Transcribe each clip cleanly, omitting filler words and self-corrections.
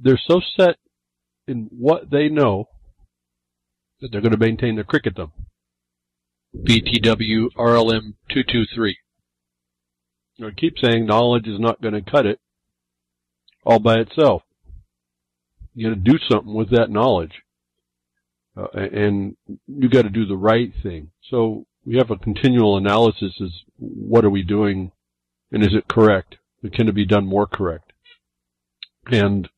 they're so set in what they know that they're going to maintain their cricketdom. BTW RLM 223. I keep saying knowledge is not going to cut it all by itself. You got to do something with that knowledge, and you got to do the right thing. So we have a continual analysis: is what are we doing, and is it correct? Can it be done more correct? And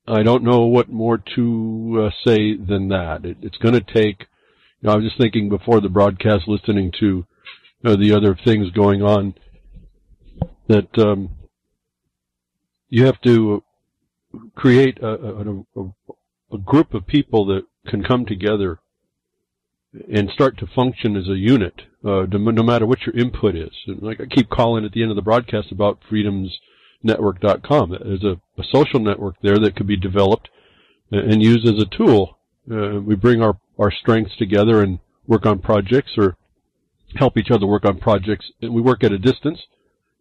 I don't know what more to say than that. It's going to take. I was just thinking before the broadcast, listening to the other things going on, that you have to create a group of people that can come together and start to function as a unit, no matter what your input is. And like I keep calling at the end of the broadcast about freedomsnetwork.com. There's a social network there that could be developed and used as a tool. We bring our strengths together and work on projects, or help each other work on projects. And we work at a distance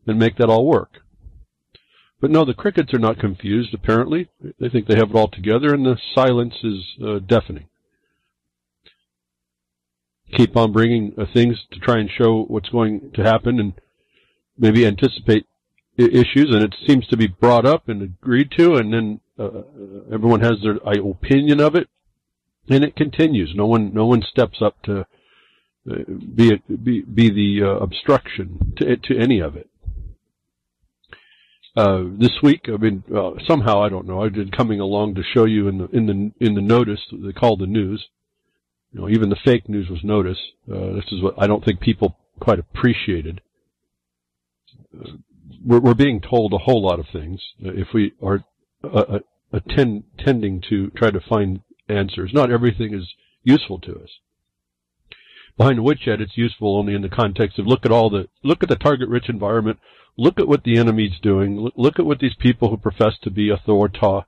and make that all work. But no, the crickets are not confused, apparently. They think they have it all together, and the silence is deafening. Keep on bringing things to try and show what's going to happen and maybe anticipate issues, and it seems to be brought up and agreed to, and then everyone has their opinion of it, and it continues. No one steps up to be the obstruction to any of it. This week, somehow, I don't know, I've been coming along to show you in the notice they call the news. Even the fake news was notice. This is what I don't think people quite appreciated. We're being told a whole lot of things if we are tending to try to find answers. Not everything is useful to us. Behind the woodshed, it's useful only in the context of look at the target-rich environment. Look at what the enemy's doing. Look at what these people who profess to be authority,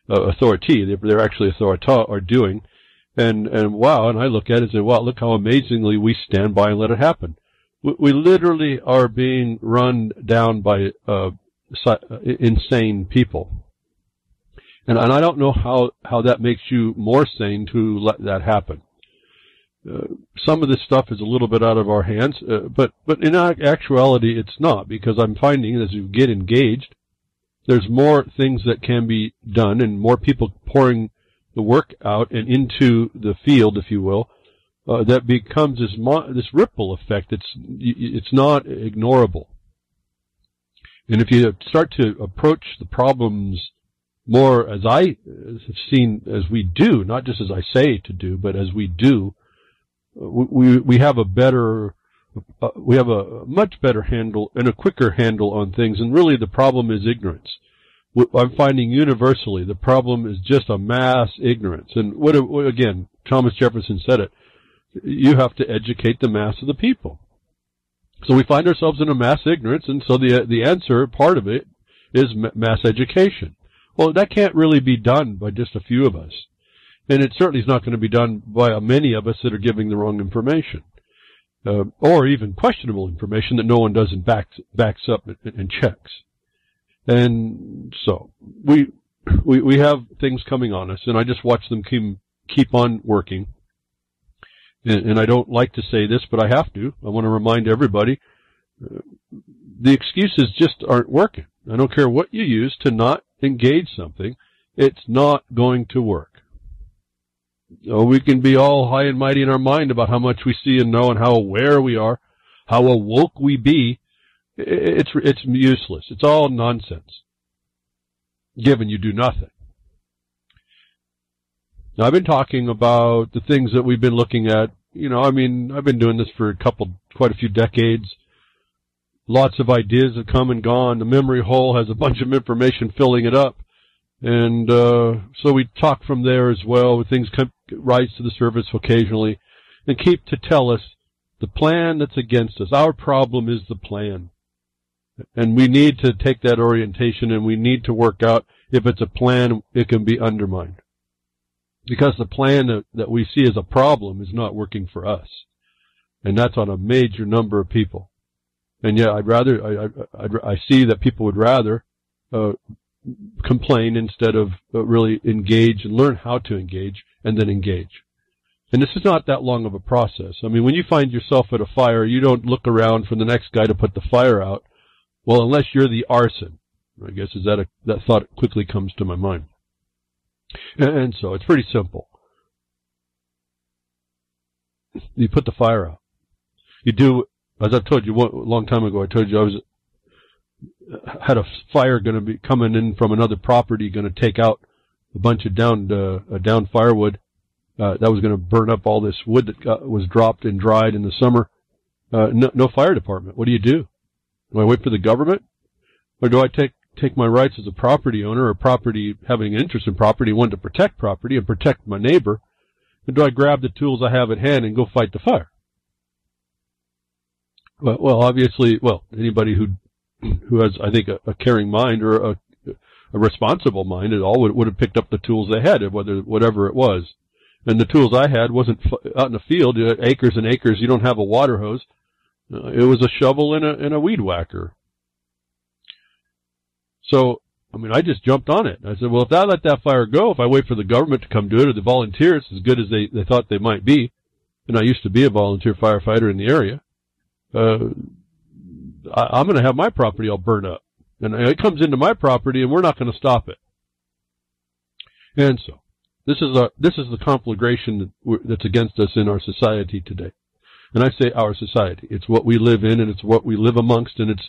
they're actually authorita, are doing. And wow, and I look at it and say, wow, look how amazingly we stand by and let it happen. We literally are being run down by insane people. And I don't know how that makes you more sane to let that happen. Some of this stuff is a little bit out of our hands, but in actuality it's not, because I'm finding as you get engaged, there's more things that can be done and more people pouring the work out and into the field, if you will, that becomes this ripple effect. It's not ignorable. And if you start to approach the problems more as I have seen, as we do, not just as I say to do, but as we do, we have a much better handle and a quicker handle on things. And really the problem is ignorance. I'm finding universally the problem is just a mass ignorance. And again, Thomas Jefferson said it, you have to educate the mass of the people. So we find ourselves in a mass ignorance, and so the answer, part of it, is mass education. Well, that can't really be done by just a few of us. And it certainly is not going to be done by many of us that are giving the wrong information. Or even questionable information that no one does and backs up and checks. And so we have things coming on us, and I just watch them keep on working. And I don't like to say this, but I have to. I want to remind everybody, the excuses just aren't working. I don't care what you use to not engage something. It's not going to work. We can be all high and mighty in our mind about how much we see and know and how aware we are, how awoke we be. It's useless. It's all nonsense, given you do nothing. Now, I've been talking about the things that we've been looking at. I've been doing this for quite a few decades. Lots of ideas have come and gone. The memory hole has a bunch of information filling it up. And so we talk from there as well. Things rise to the surface occasionally and keep to tell us the plan that's against us. Our problem is the plan. And we need to take that orientation, and we need to work out if it's a plan, it can be undermined. Because the plan that we see as a problem is not working for us. And that's on a major number of people. And yet I see that people would rather complain instead of really engage and learn how to engage and then engage. And this is not that long of a process. I mean, when you find yourself at a fire, you don't look around for the next guy to put the fire out. Well, unless you're the arson, I guess that thought quickly comes to my mind. And so it's pretty simple. You put the fire out. You do, as I've told you a long time ago, I told you had a fire going to be coming in from another property, going to take out a bunch of down firewood. That was going to burn up all this wood that was dropped and dried in the summer. No fire department. What do? Do I wait for the government? Or do I take my rights as a property owner or property, having an interest in property, want to protect property and protect my neighbor? And do I grab the tools I have at hand and go fight the fire? Well, obviously, anybody who has, I think, a caring mind or a responsible mind at all would have picked up the tools they had, whatever it was. And the tools I had wasn't out in the field, acres and acres. You don't have a water hose. It was a shovel and a weed whacker. So, I mean, I just jumped on it. I said, well, if I let that fire go, if I wait for the government to come do it or the volunteers, as good as they thought they might be, and I used to be a volunteer firefighter in the area, I'm going to have my property all burned up. And it comes into my property, and we're not going to stop it. And so, this is the conflagration that's against us in our society today. And I say our society. It's what we live in, and it's what we live amongst, and it's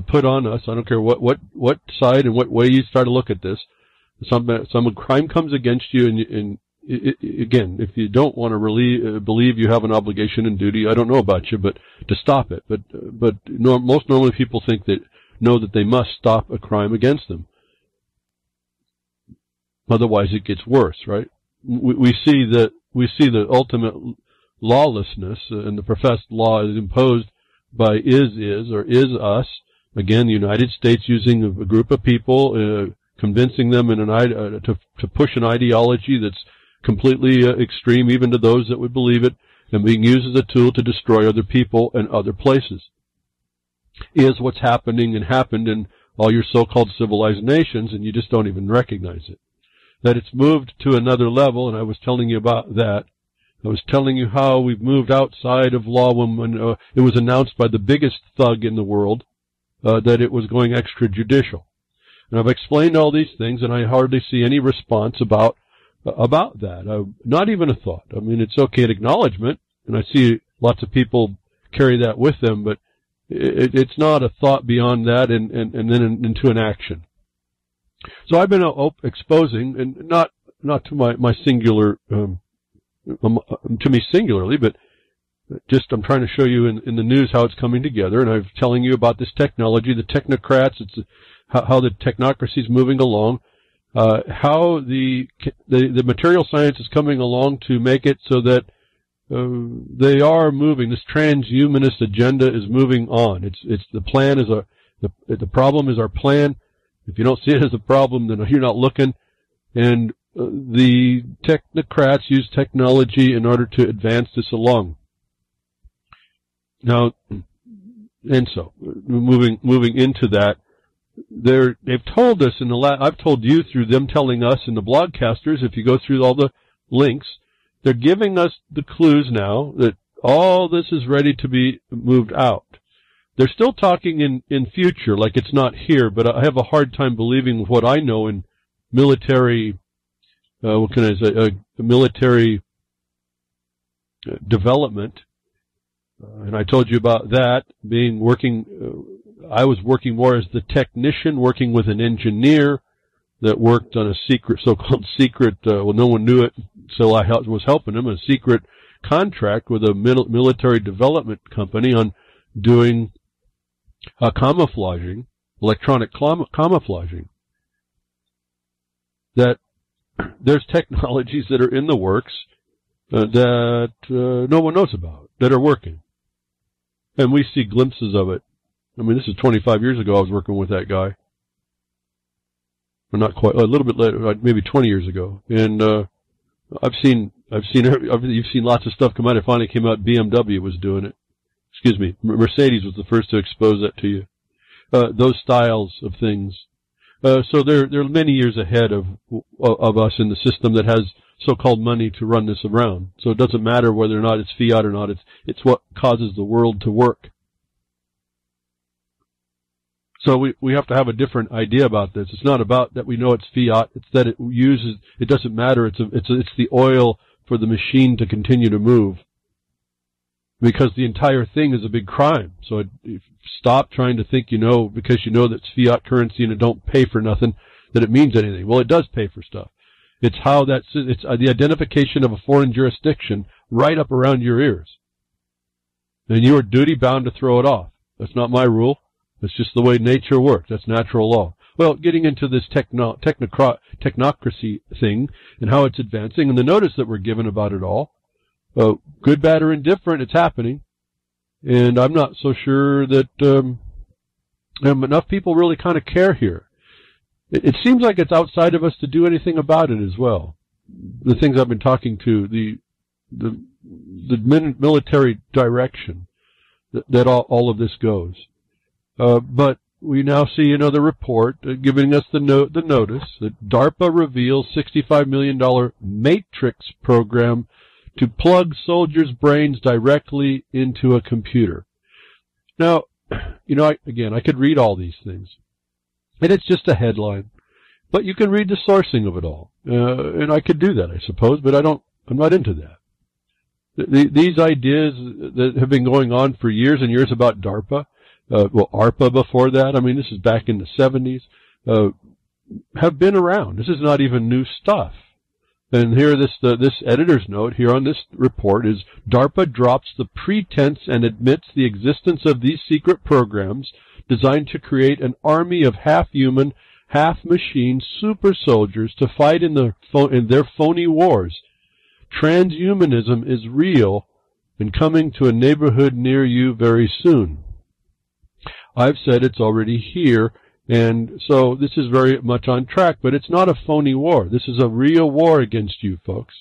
put on us. I don't care what side and what way you start to look at this. Some crime comes against you, and again, if you don't want to believe you have an obligation and duty, I don't know about you, but to stop it. But most normally people know that they must stop a crime against them. Otherwise, it gets worse, right? We see the ultimate lawlessness, and the professed law is imposed by is us. Again, the United States using a group of people, convincing them to push an ideology that's completely extreme, even to those that would believe it, and being used as a tool to destroy other people and other places. Is what's happening and happened in all your so-called civilized nations, and you just don't even recognize it. That it's moved to another level, and I was telling you about that. I was telling you how we've moved outside of law when it was announced by the biggest thug in the world that it was going extrajudicial. And I've explained all these things, and I hardly see any response about that. Not even a thought. I mean, it's okay, an acknowledgement, and I see lots of people carry that with them, but it's not a thought beyond that and then into an action. So I've been exposing, and not to my singular, to me singularly, but just I'm trying to show you in the news how it's coming together, and I'm telling you about this technology, the technocrats, how the technocracy is moving along, how the material science is coming along to make it so that they are moving. This transhumanist agenda is moving on. It's the plan is the problem is our plan. If you don't see it as a problem, then you're not looking. And the technocrats use technology in order to advance this along. Now, and so moving into that, they've told us I've told you through them telling us in the blogcasters. If you go through all the links, they're giving us the clues now that all this is ready to be moved out. They're still talking in future, like it's not here, but I have a hard time believing what I know in military, military development. And I told you about that I was working more as the technician, working with an engineer that worked on a so-called secret, no one knew it, so I was helping him, a secret contract with a military development company on doing camouflaging, electronic camouflaging. That there's technologies that are in the works that no one knows about, that are working. And we see glimpses of it. I mean, this is 25 years ago I was working with that guy. Or not quite, a little bit later, maybe 20 years ago. And you've seen lots of stuff come out. It finally came out, BMW was doing it. Excuse me, Mercedes was the first to expose that to you. Those styles of things. So they're many years ahead of us in the system that has so-called money to run this around. So it doesn't matter whether or not it's fiat or not. It's what causes the world to work. So we have to have a different idea about this. It's not about that we know it's fiat. It's that it doesn't matter. It's the oil for the machine to continue to move. Because the entire thing is a big crime. So stop trying to think because you know that it's fiat currency and it don't pay for nothing, that it means anything. Well, it does pay for stuff. It's how it's the identification of a foreign jurisdiction right up around your ears. And you are duty bound to throw it off. That's not my rule. That's just the way nature works. That's natural law. Well, getting into this technocracy thing and how it's advancing and the notice that we're given about it all, good, bad, or indifferent, it's happening. And I'm not so sure that enough people really kind of care here. It seems like it's outside of us to do anything about it as well. The things I've been talking to, the military direction that all of this goes. But we now see another report giving us the notice that DARPA reveals $65 million Matrix program to plug soldiers' brains directly into a computer. Now, I could read all these things, and it's just a headline. But you can read the sourcing of it all, and I could do that, I suppose. But I'm not into that. These ideas that have been going on for years and years about DARPA, ARPA before that. I mean, this is back in the 70s. Have been around. This is not even new stuff. And here, this editor's note here on this report is DARPA drops the pretense and admits the existence of these secret programs designed to create an army of half-human, half-machine super soldiers to fight in their phony wars. Transhumanism is real and coming to a neighborhood near you very soon. I've said it's already here. And so this is very much on track, but it's not a phony war. This is a real war against you folks.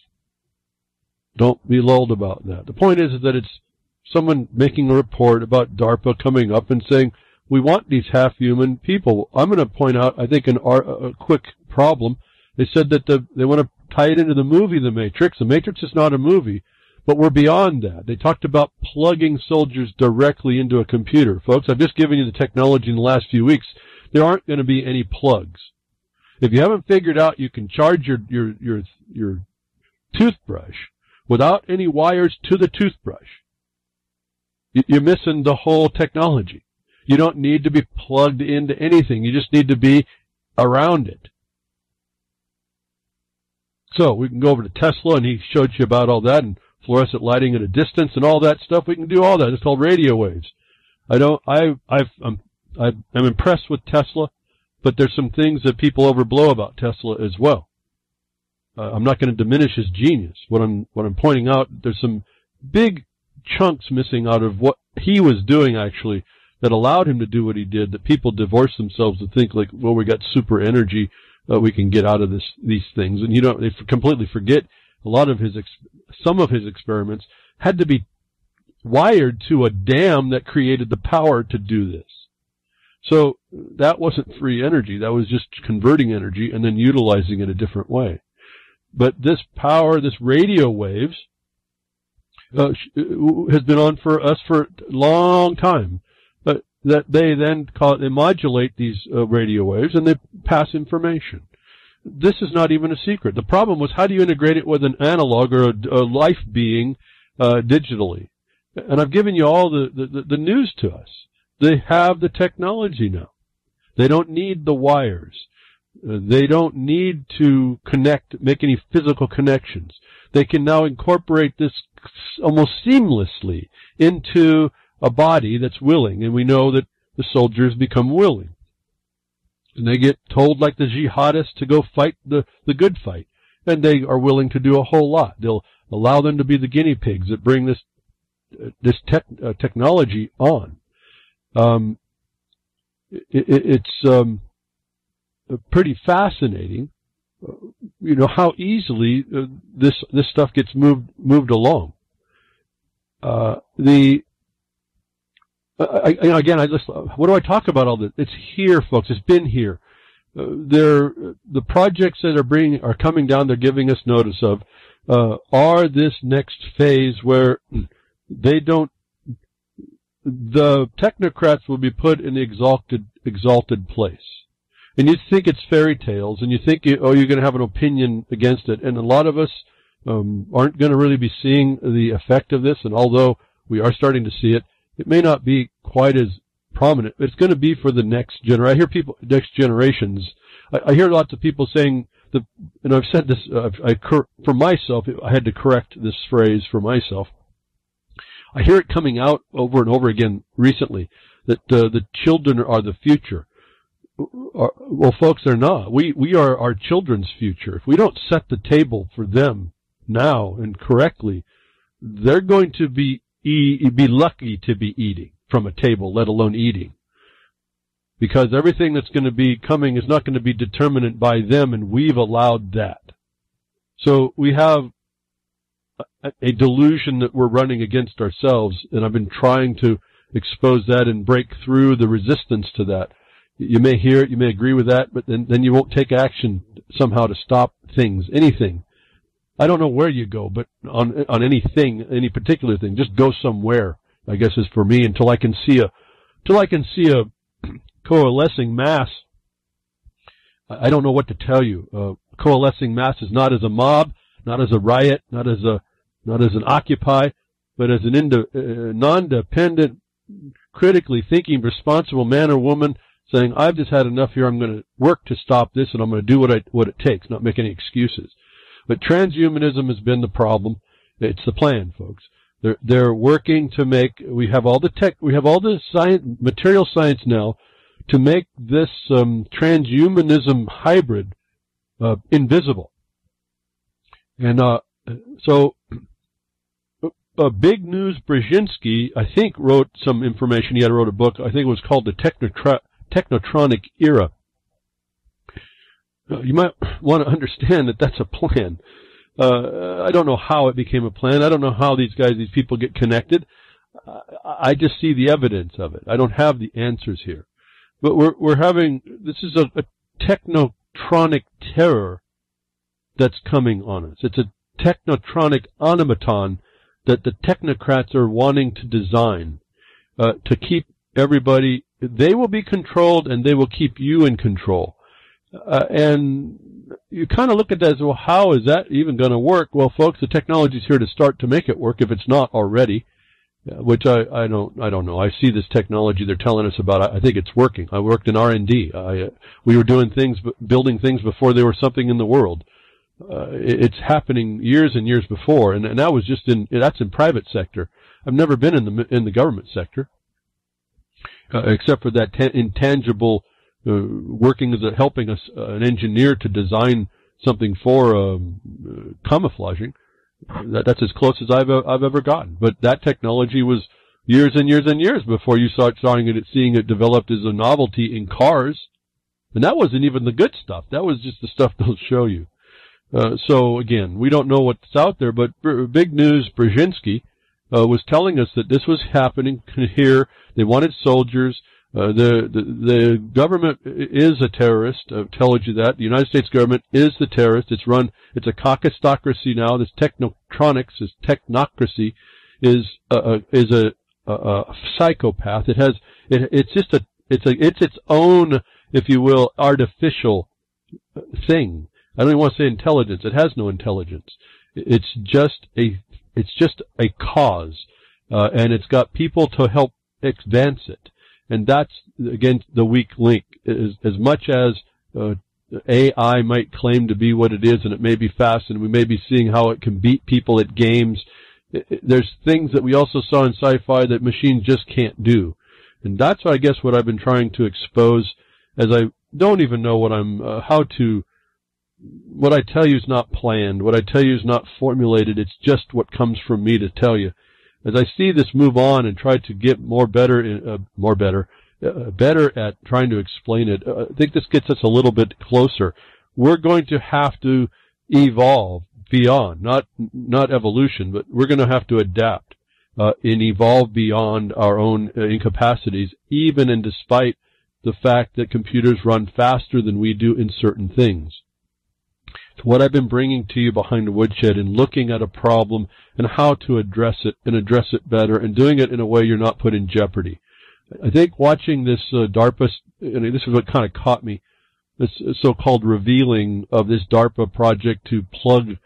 Don't be lulled about that. The point is that it's someone making a report about DARPA coming up and saying, we want these half-human people. I'm going to point out, I think, a quick problem. They said that they want to tie it into the movie The Matrix. The Matrix is not a movie, but we're beyond that. They talked about plugging soldiers directly into a computer. Folks, I've just given you the technology in the last few weeks. There aren't going to be any plugs. If you haven't figured out you can charge your toothbrush without any wires to the toothbrush, you're missing the whole technology. You don't need to be plugged into anything. You just need to be around it. So we can go over to Tesla, and he showed you about all that, and fluorescent lighting at a distance and all that stuff. We can do all that. It's called radio waves. I'm impressed with Tesla, but there's some things that people overblow about Tesla as well. I'm not going to diminish his genius. What I'm pointing out, there's some big chunks missing out of what he was doing actually that allowed him to do what he did, that people divorce themselves to think like, well, we got super energy we can get out of these things. And they completely forget some of his experiments had to be wired to a dam that created the power to do this. So that wasn't free energy. That was just converting energy and then utilizing it a different way. But this power, this radio waves, has been on for us for a long time. That they then they modulate these radio waves and they pass information. This is not even a secret. The problem was, how do you integrate it with an analog or a life being digitally? And I've given you all the news to us. They have the technology now. They don't need the wires. They don't need to make any physical connections. They can now incorporate this almost seamlessly into a body that's willing, and we know that the soldiers become willing. And they get told, like the jihadists, to go fight the good fight. And they are willing to do a whole lot. They'll allow them to be the guinea pigs that bring this technology on. It's pretty fascinating, how easily this stuff gets moved along. What do I talk about all this? It's here, folks. It's been here. the projects that are coming down, they're giving us notice of, are this next phase where the technocrats will be put in the exalted place. And you think it's fairy tales, and you think, you're going to have an opinion against it. And a lot of us aren't going to really be seeing the effect of this. And although we are starting to see it, it may not be quite as prominent. It's going to be for the next generation. I hear people, next generations. I hear lots of people saying, and I've said this, for myself, I had to correct this phrase for myself. I hear it coming out over and over again recently, that the children are the future. Well, folks, they're not. We are our children's future. If we don't set the table for them now and correctly, they're going to be lucky to be eating from a table, let alone eating. Because everything that's going to be coming is not going to be determined by them, and we've allowed that. So we have a delusion that we're running against ourselves, and I've been trying to expose that and break through the resistance to that. You may hear it, you may agree with that, but then you won't take action somehow to stop things, anything. I don't know where you go, but on anything, any particular thing, just go somewhere, I guess is for me, until I can see a coalescing mass. I don't know what to tell you. Coalescing mass is not as a mob, not as a riot, not as an Occupy, but as an non-dependent, critically thinking, responsible man or woman saying, I've just had enough here, I'm going to work to stop this, and I'm going to do what it takes, not make any excuses. But transhumanism has been the problem. It's the plan, folks. They're working to make, we have all the science, material science now, to make this transhumanism hybrid invisible. And so Big News Brzezinski, I think, wrote some information. He wrote a book. I think it was called the Technotronic Era. You might want to understand that that's a plan. I don't know how it became a plan. I don't know how these people get connected. I just see the evidence of it. I don't have the answers here. But this is a technotronic terror that's coming on us. It's a technotronic automaton that the technocrats are wanting to design to keep everybody. They will be controlled, and they will keep you in control. And you kind of look at that as, well, how is that even going to work? Well, folks, the technology's here to start to make it work if it's not already, which I don't know. I see this technology they're telling us about. I think it's working. I worked in R&D. We were doing things, building things before they were something in the world. It's happening years and years before, and that was just that's in private sector. I've never been in the government sector, except for that intangible working as helping us an engineer to design something for camouflaging. That's as close as I've ever gotten. But that technology was years and years and years before you start seeing it developed as a novelty in cars, and that wasn't even the good stuff. That was just the stuff they'll show you. So again, we don't know what's out there, but Big News Brzezinski was telling us that this was happening here. They wanted soldiers. The government is a terrorist. I've told you that. The United States government is the terrorist. It's a caucustocracy now. This Technotronics, this technocracy is a psychopath. It's its own, if you will, artificial thing. I don't even want to say intelligence. It has no intelligence. It's just a cause, and it's got people to help advance it. And that's, again, the weak link. As much as AI might claim to be what it is, and it may be fast, and we may be seeing how it can beat people at games, there's things that we also saw in sci-fi that machines just can't do. And that's, I guess, what I've been trying to expose, as I don't even know what I tell you is not planned. What I tell you is not formulated. It's just what comes from me to tell you. As I see this move on and try to get better at trying to explain it, I think this gets us a little bit closer. We're going to have to evolve beyond, not evolution, but we're going to have to adapt and evolve beyond our own incapacities, even and despite the fact that computers run faster than we do in certain things. It's what I've been bringing to you behind the woodshed and looking at a problem and how to address it and address it better and doing it in a way you're not put in jeopardy. I think watching this DARPA, and this is what kind of caught me, this so-called revealing of this DARPA project to plug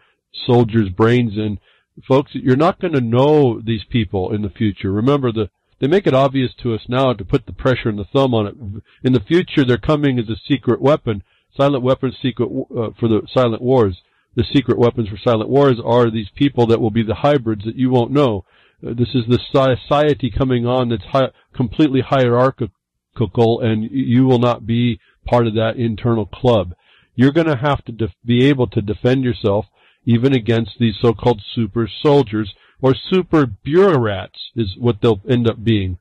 soldiers' brains in. Folks, you're not going to know these people in the future. Remember, they make it obvious to us now to put the pressure and the thumb on it. In the future, they're coming as a secret weapon. Silent weapons, secret for the silent wars. The secret weapons for silent wars are these people that will be the hybrids that you won't know. This is the society coming on that's completely hierarchical, and you will not be part of that internal club. You're going to have to be able to defend yourself even against these so-called super soldiers, or super bureaucrats is what they'll end up being.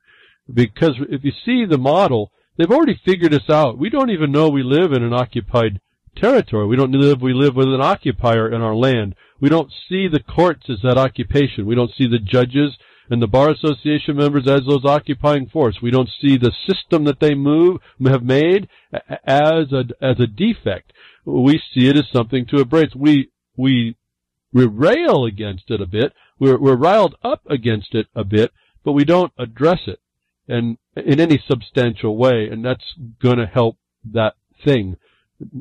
Because if you see the model, they've already figured us out. We don't even know we live in an occupied territory. We live with an occupier in our land. We don't see the courts as that occupation. We don't see the judges and the bar association members as those occupying force. We don't see the system that they have made as a defect. We see it as something to embrace. We rail against it a bit. We're riled up against it a bit, but we don't address it and in any substantial way, and that's going to help that thing.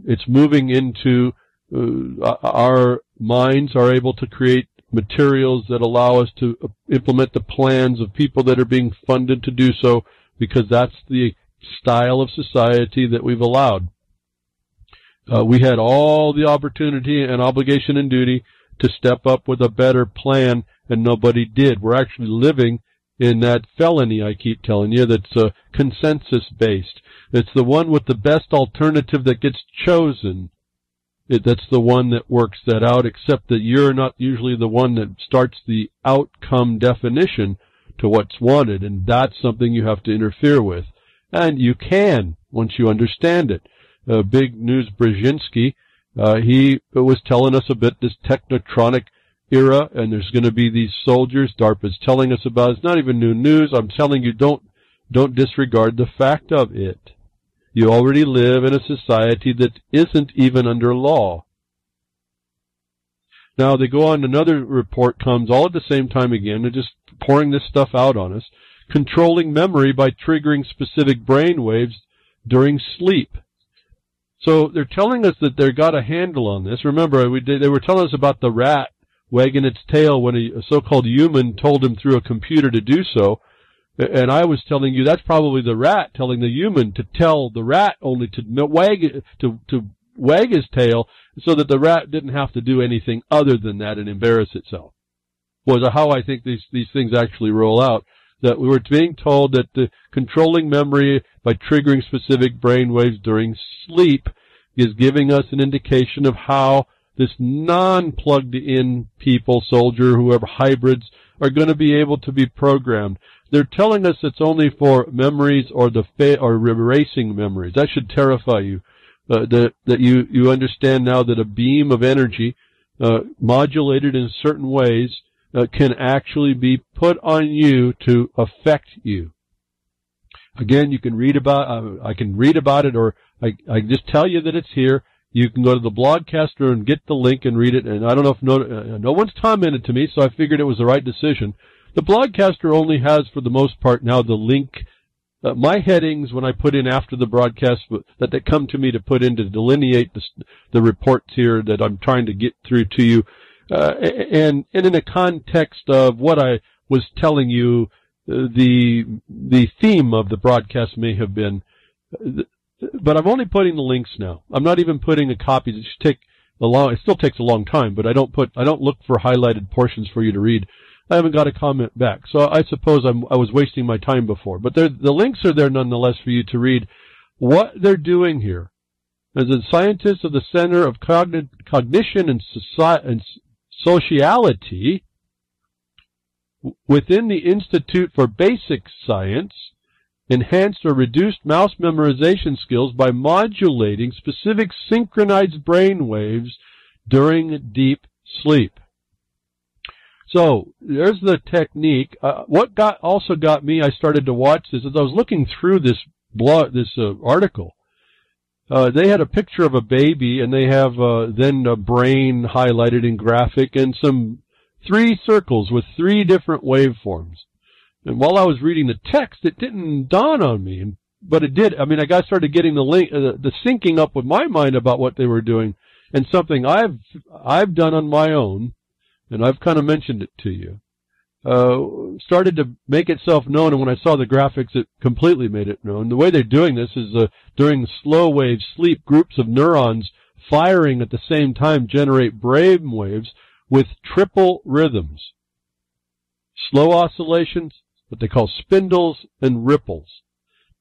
It's moving into our minds are able to create materials that allow us to implement the plans of people that are being funded to do so, because that's the style of society that we've allowed. We had all the opportunity and obligation and duty to step up with a better plan, and nobody did. We're actually living in that felony I keep telling you that's consensus-based. It's the one with the best alternative that gets chosen. That's the one that works that out, except that you're not usually the one that starts the outcome definition to what's wanted, and that's something you have to interfere with. And you can, once you understand it. Big News Brzezinski, he was telling us a bit this Technotronic era, and there's going to be these soldiers DARPA's telling us about. It's not even new news. I'm telling you, don't disregard the fact of it. You already live in a society that isn't even under law. Now, they go on, another report comes all at the same time again. They're just pouring this stuff out on us. Controlling memory by triggering specific brain waves during sleep. So they're telling us that they've got a handle on this. Remember, they were telling us about the rat wagging its tail when a so-called human told him through a computer to do so. And I was telling you that's probably the rat telling the human to tell the rat only to wag his tail so that the rat didn't have to do anything other than that and embarrass itself. Was how I think these things actually roll out. That we were being told that the controlling memory by triggering specific brain waves during sleep is giving us an indication of how this non-plugged-in people, soldier, whoever, hybrids, are going to be able to be programmed. They're telling us it's only for memories or erasing memories. That should terrify you. That you understand now that a beam of energy, modulated in certain ways, can actually be put on you to affect you. Again, you can read about. I can read about it, or I can just tell you that it's here. You can go to the Blogcaster and get the link and read it. And I don't know if no one's commented to me, so I figured it was the right decision. The Blogcaster only has, for the most part, now the link. My headings, when I put in after the broadcast, that they come to me to put in to delineate the reports here that I'm trying to get through to you, and in the context of what I was telling you, the theme of the broadcast may have been. But I'm only putting the links now. I'm not even putting a copy. It still takes a long time, but I don't look for highlighted portions for you to read. I haven't got a comment back, so I suppose I was wasting my time before. But the links are there nonetheless for you to read what they're doing here. As a scientist of the Center of Cognition and Sociality within the Institute for Basic Science, enhanced or reduced mouse memorization skills by modulating specific synchronized brain waves during deep sleep. So there's the technique. What also got me, I started to watch this as I was looking through this article. They had a picture of a baby, and they have then a brain highlighted in graphic and some 3 circles with 3 different waveforms. And while I was reading the text, it didn't dawn on me, but it did. I mean, I started getting the syncing up with my mind about what they were doing, and something I've done on my own, and I've kind of mentioned it to you. Started to make itself known, and when I saw the graphics, it completely made it known. The way they're doing this is during slow wave sleep, groups of neurons firing at the same time generate brain waves with triple rhythms. Slow oscillations, what they call spindles, and ripples.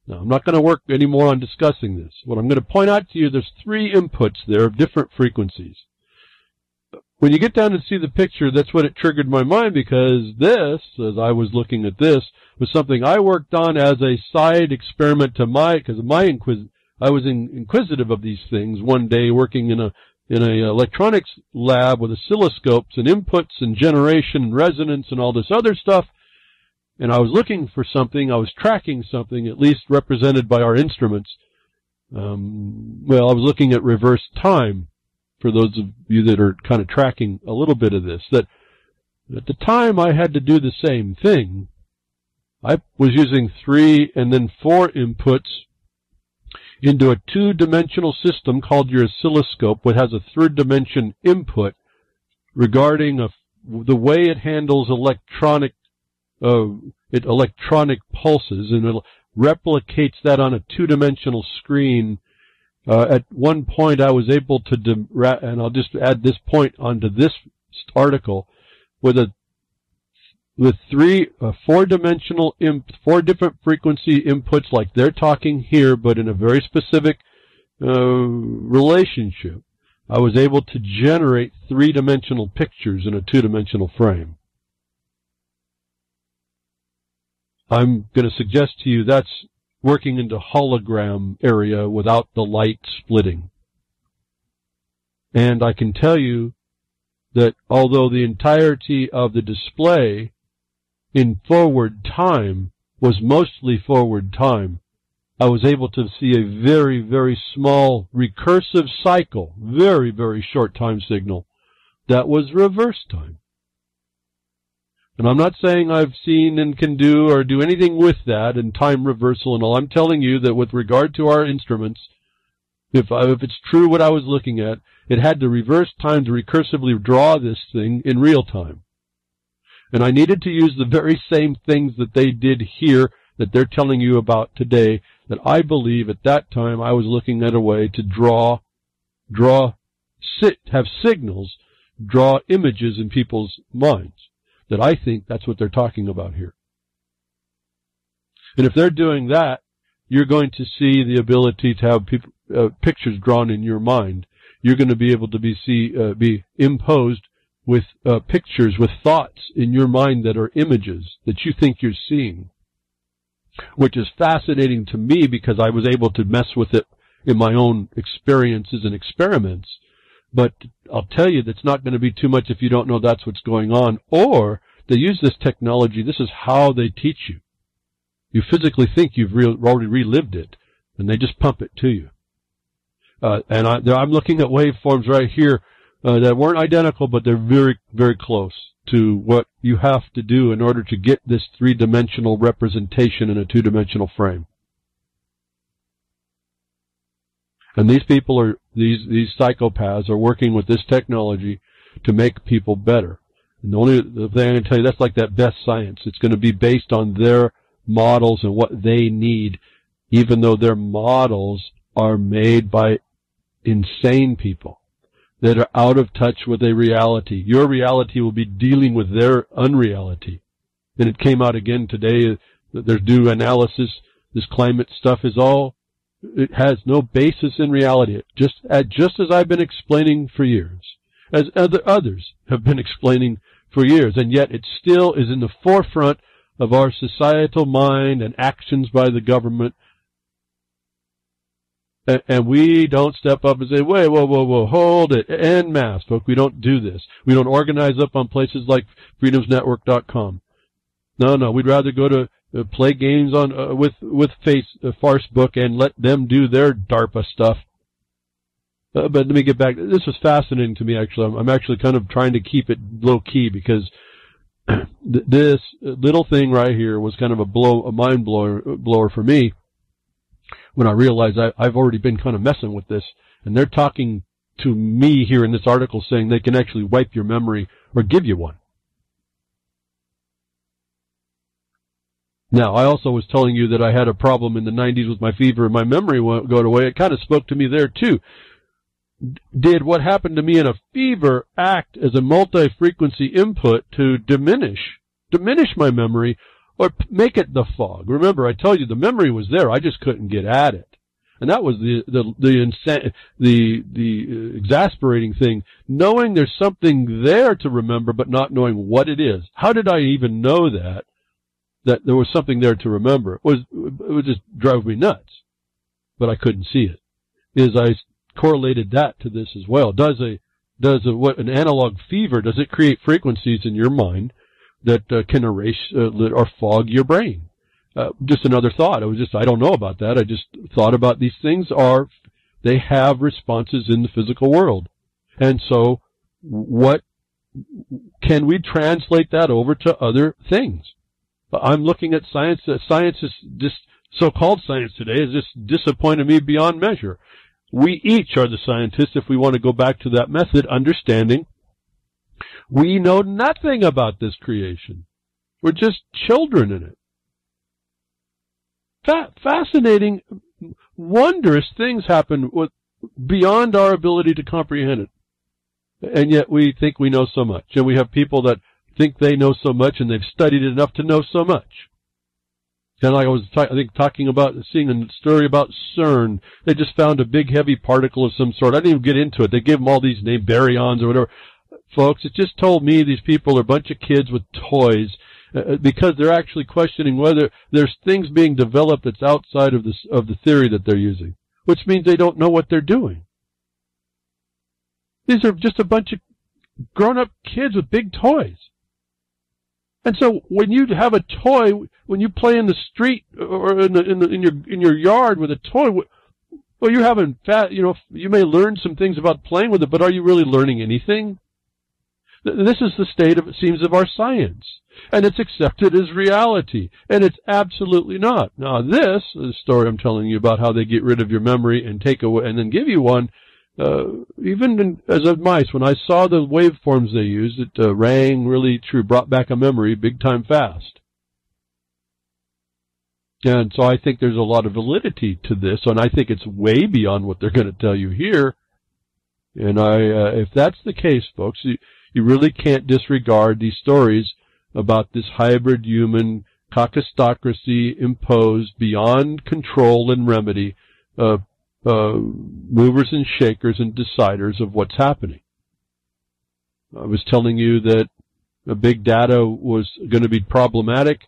Now, I'm not going to work anymore on discussing this. What I'm going to point out to you, there's 3 inputs there of different frequencies. When you get down and see the picture, that's when it triggered my mind, because this, as I was looking at this, was something I worked on as a side experiment to because I was inquisitive of these things one day, working in a electronics lab with oscilloscopes and inputs and generation and resonance and all this other stuff. And I was looking for something, I was tracking something, at least represented by our instruments. I was looking at reverse time, for those of you that are kind of tracking a little bit of this, that at the time I had to do the same thing. I was using 3 and then 4 inputs into a 2-dimensional system called your oscilloscope, which has a 3rd-dimension input regarding the way it handles electronic pulses, and it replicates that on a 2-dimensional screen. At one point, I was able to, and I'll just add this point onto this article, with 4-dimensional 4 different frequency inputs, like they're talking here, but in a very specific relationship. I was able to generate 3-dimensional pictures in a 2-dimensional frame. I'm going to suggest to you that's working into hologram area without the light splitting. And I can tell you that although the entirety of the display in forward time was mostly forward time, I was able to see a very, very small recursive cycle, very, very short time signal, that was reverse time. And I'm not saying I've seen and can do or do anything with that and time reversal and all. I'm telling you that with regard to our instruments, if it's true what I was looking at, it had to reverse time to recursively draw this thing in real time. And I needed to use the very same things that they did here that they're telling you about today, that I believe at that time I was looking at a way to have signals, draw images in people's minds. That I think that's what they're talking about here. And if they're doing that, you're going to see the ability to have pictures drawn in your mind. You're going to be able to be imposed with pictures, with thoughts in your mind that are images that you think you're seeing, which is fascinating to me because I was able to mess with it in my own experiences and experiments. But I'll tell you, that's not going to be too much if you don't know that's what's going on. Or they use this technology. This is how they teach you. You physically think you've already relived it, and they just pump it to you. And I'm looking at waveforms right here that weren't identical, but they're very, very close to what you have to do in order to get this 3-dimensional representation in a 2-dimensional frame. And these people these psychopaths are working with this technology to make people better. And the only thing I'm going to tell you, that's like that best science. It's going to be based on their models and what they need, even though their models are made by insane people that are out of touch with a reality. Your reality will be dealing with their unreality. And it came out again today that there's due analysis. This climate stuff is all, it has no basis in reality. Just as I've been explaining for years, as others have been explaining for years, and yet it still is in the forefront of our societal mind and actions by the government. And we don't step up and say, wait, whoa, hold it, en masse, folks. We don't do this. We don't organize up on places like freedomsnetwork.com. No, we'd rather go to play games on with Farcebook and let them do their DARPA stuff. But let me get back. This was fascinating to me, actually. I'm actually kind of trying to keep it low key because this little thing right here was kind of a mind blower for me when I realized I've already been kind of messing with this, and they're talking to me here in this article saying they can actually wipe your memory or give you one. Now, I also was telling you that I had a problem in the 90s with my fever and my memory won't go away. It kind of spoke to me there, too. Did what happened to me in a fever act as a multi-frequency input to diminish my memory or make it the fog? Remember, I told you the memory was there. I just couldn't get at it. And that was the exasperating thing, knowing there's something there to remember but not knowing what it is. How did I even know that there was something there to remember? It would just drive me nuts, but I couldn't see it. I correlated that to this as well. Does what an analog fever, does it create frequencies in your mind that can erase or fog your brain? Just another thought. I don't know about that. I just thought about these things they have responses in the physical world. And so can we translate that over to other things? I'm looking at science. Science is just, so-called science today is just disappointed me beyond measure. We each are the scientists, if we want to go back to that method, understanding we know nothing about this creation. We're just children in it. Fascinating, wondrous things happen beyond our ability to comprehend it. And yet we think we know so much. And we have people that think they know so much and they've studied it enough to know so much. And like I was, talking about, seeing a story about CERN. They just found a big heavy particle of some sort. I didn't even get into it. They give them all these names, baryons or whatever. Folks, it just told me these people are a bunch of kids with toys because they're actually questioning whether there's things being developed that's outside of the theory that they're using, which means they don't know what they're doing. These are just a bunch of grown-up kids with big toys. And so when you have a toy, when you play in the street or in your yard with a toy, well, you're having you may learn some things about playing with it, but are you really learning anything? This is the state of, it seems, of our science. And it's accepted as reality. And it's absolutely not. Now the story I'm telling you about how they get rid of your memory and take away and then give you one, as of mice, when I saw the waveforms they used, it rang really true, brought back a memory big time fast. And so I think there's a lot of validity to this, and I think it's way beyond what they're going to tell you here. And if that's the case, folks, you really can't disregard these stories about this hybrid human caucustocracy imposed beyond control and remedy, movers and shakers and deciders of what's happening. I was telling you that big data was going to be problematic.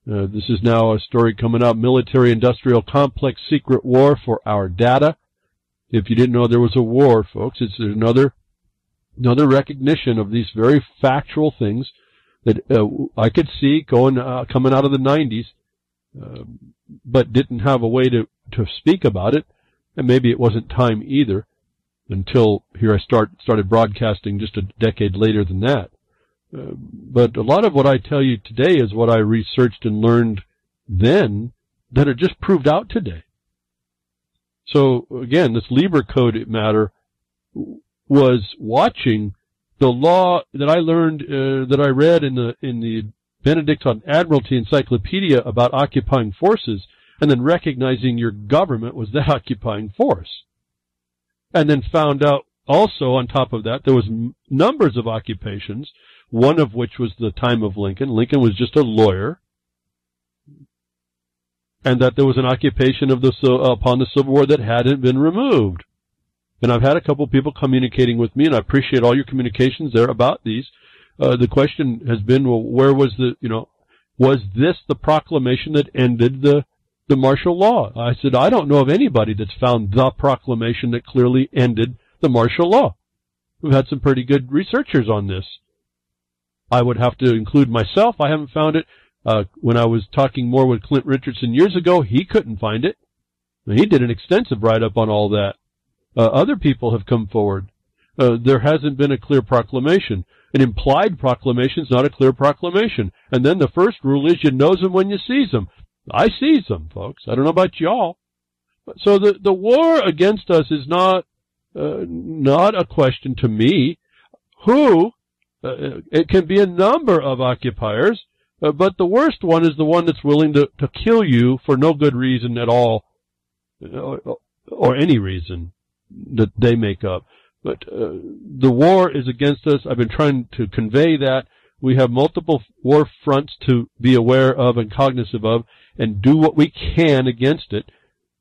This is now a story coming out, military-industrial complex secret war for our data. If you didn't know there was a war, folks, it's another recognition of these very factual things that I could see coming out of the 90s, but didn't have a way to speak about it. And maybe it wasn't time either until here I started broadcasting just a decade later than that. But a lot of what I tell you today is what I researched and learned then that are just proved out today. So again, this Liber Code matter was watching the law that I learned, that I read in the Benedict on Admiralty Encyclopedia about occupying forces, and then recognizing your government was the occupying force. And then found out also on top of that there was numbers of occupations, one of which was the time of Lincoln. Lincoln was just a lawyer. And that there was an occupation upon the Civil War that hadn't been removed. And I've had a couple of people communicating with me, and I appreciate all your communications there about these. The question has been, well, where was was this the proclamation that ended the martial law? I said, I don't know of anybody that's found the proclamation that clearly ended the martial law. We've had some pretty good researchers on this. I would have to include myself. I haven't found it. When I was talking more with Clint Richardson years ago, he couldn't find it. He did an extensive write-up on all that. Other people have come forward. There hasn't been a clear proclamation. An implied proclamation is not a clear proclamation. And then the first rule is you knows them when you sees them. I sees them, folks. I don't know about y'all. So the war against us is not a question to me. It can be a number of occupiers, but the worst one is the one that's willing to kill you for no good reason at all, or any reason that they make up. But the war is against us. I've been trying to convey that. We have multiple war fronts to be aware of and cognizant of and do what we can against it.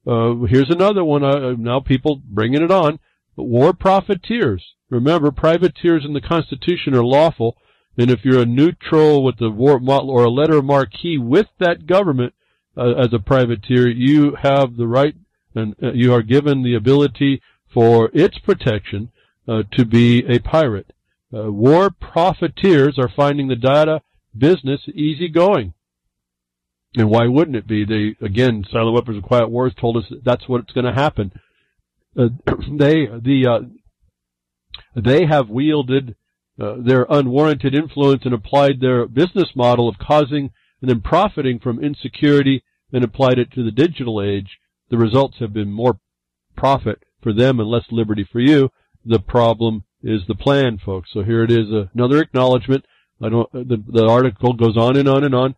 Here's another one. Now people bringing it on. War profiteers. Remember, privateers in the Constitution are lawful, and if you're a neutral with the war or a letter of marque with that government as a privateer, you have the right and you are given the ability for its protection to be a pirate. War profiteers are finding the data business easygoing. And why wouldn't it be? Again, Silent Weapons of Quiet Wars told us that's what's going to happen. They have wielded their unwarranted influence and applied their business model of causing and then profiting from insecurity and applied it to the digital age. The results have been more profit for them and less liberty for you. The problem is the plan, folks. So here it is, another acknowledgement. The article goes on and on and on.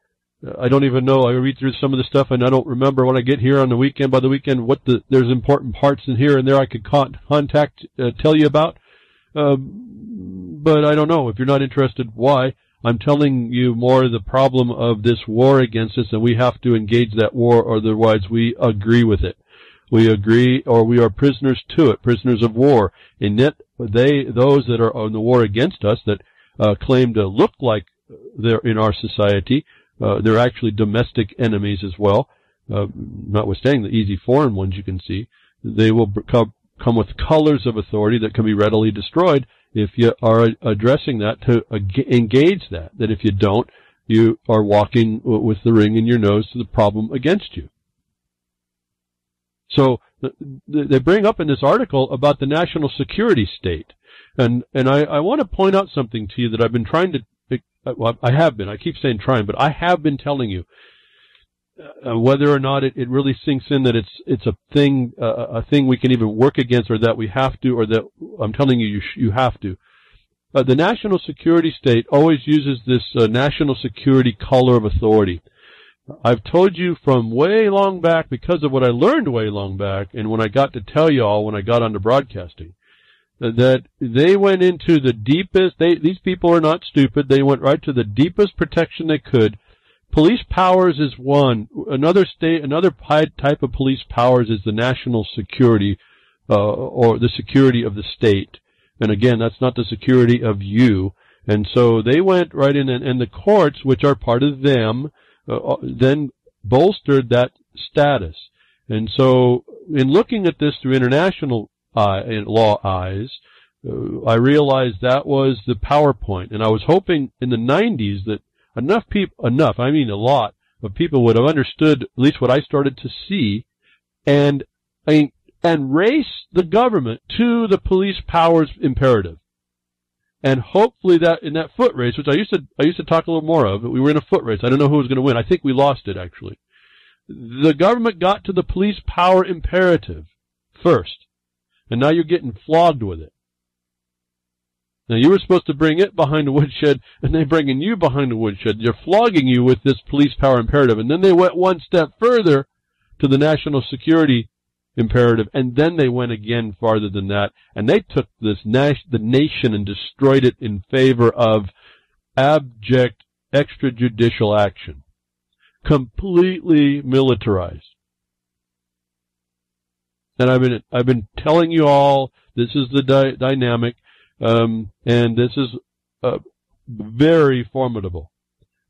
I don't even know. I read through some of the stuff and I don't remember when I get here on the weekend. By the weekend, there's important parts in here and there I could tell you about. But I don't know. If you're not interested, why? I'm telling you more the problem of this war against us, and we have to engage that war, or otherwise we agree with it. We agree, or we are prisoners to it, prisoners of war. And yet, those that are on the war against us, that claim to look like they're in our society, they're actually domestic enemies as well. Notwithstanding the easy foreign ones you can see, they will come with colors of authority that can be readily destroyed if you are addressing that to engage that. That if you don't, you are walking with the ring in your nose to the problem against you. So they bring up in this article about the national security state. And I want to point out something to you that I've been trying to, I keep saying trying, but I have been telling you. Whether or not it really sinks in that it's a thing we can even work against, or that we have to, or that I'm telling you you have to. The national security state always uses this national security color of authority. I've told you from way long back, because of what I learned way long back, and when I got to tell you all when I got onto broadcasting, that they went into the deepest. These people are not stupid. They went right to the deepest protection they could. Police powers is one. Another type of police powers is the national security, or the security of the state. And again, that's not the security of you. And so they went right in, and the courts, which are part of them, then bolstered that status. And so, in looking at this through international law eyes, I realized that was the PowerPoint. And I was hoping in the 90s that a lot of people would have understood at least what I started to see, and race the government to the police powers imperative. And hopefully that in that foot race, which I used to talk a little more of, we were in a foot race. I don't know who was going to win. I think we lost it, actually. The government got to the police power imperative first, and now you're getting flogged with it. Now, you were supposed to bring it behind the woodshed, and they're bringing you behind the woodshed. They're flogging you with this police power imperative. And then they went one step further to the national security imperative, and then they went again farther than that. And they took the nation and destroyed it in favor of abject extrajudicial action. Completely militarized. And I've been telling you all, this is the dynamic. And this is very formidable.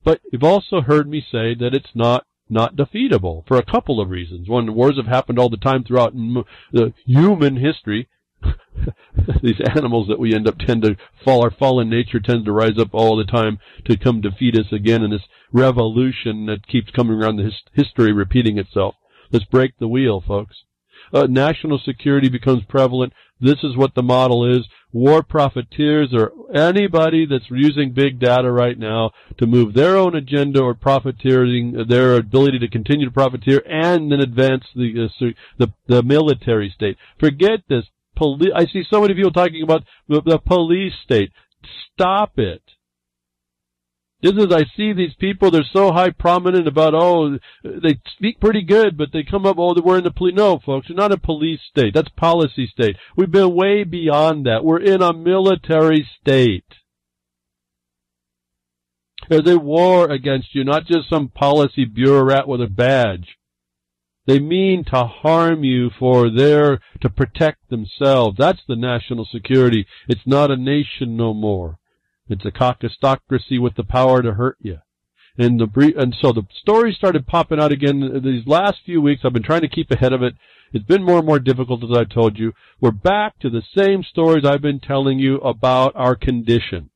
But you've also heard me say that it's not defeatable for a couple of reasons. One, wars have happened all the time throughout the human history. these animals that we tend to fall, our fallen nature tends to rise up all the time to come defeat us again in this revolution that keeps coming around the history repeating itself. Let's break the wheel, folks. National security becomes prevalent. This is what the model is. War profiteers or anybody that's using big data right now to move their own agenda or profiteering, their ability to continue to profiteer and then advance the military state. Forget this. I see so many people talking about the police state. Stop it. Just as I see these people, they're so high prominent about, they speak pretty good, but they come up, we're in the police. No, folks, we're not a police state. That's policy state. We've been way beyond that. We're in a military state. There's a war against you, not just some policy bureaucrat with a badge. They mean to harm you to protect themselves. That's the national security. It's not a nation no more. It's a caucustocracy with the power to hurt you. And so the stories started popping out again these last few weeks. I've been trying to keep ahead of it. It's been more and more difficult, as I told you. We're back to the same stories I've been telling you about our condition.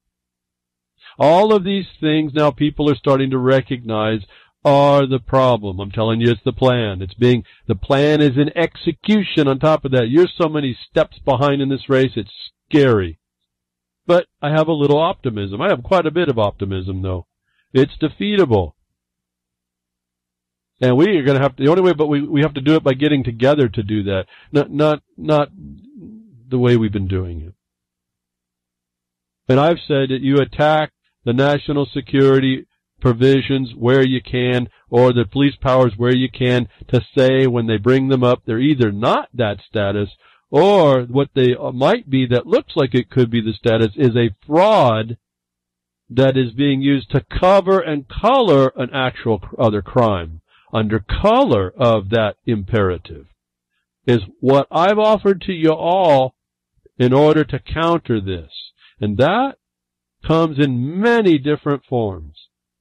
All of these things now people are starting to recognize are the problem. I'm telling you, it's the plan. The plan is in execution on top of that. You're so many steps behind in this race, it's scary. But I have a little optimism. I have quite a bit of optimism, though. It's defeatable. And we are going to have to, the only way, but we have to do it by getting together to do that. Not the way we've been doing it. And I've said that you attack the national security provisions where you can, or the police powers where you can, to say when they bring them up, they're either not that status, or what they might be that looks like it could be the status is a fraud that is being used to cover and color an actual other crime under color of that imperative, is what I've offered to you all in order to counter this. And that comes in many different forms.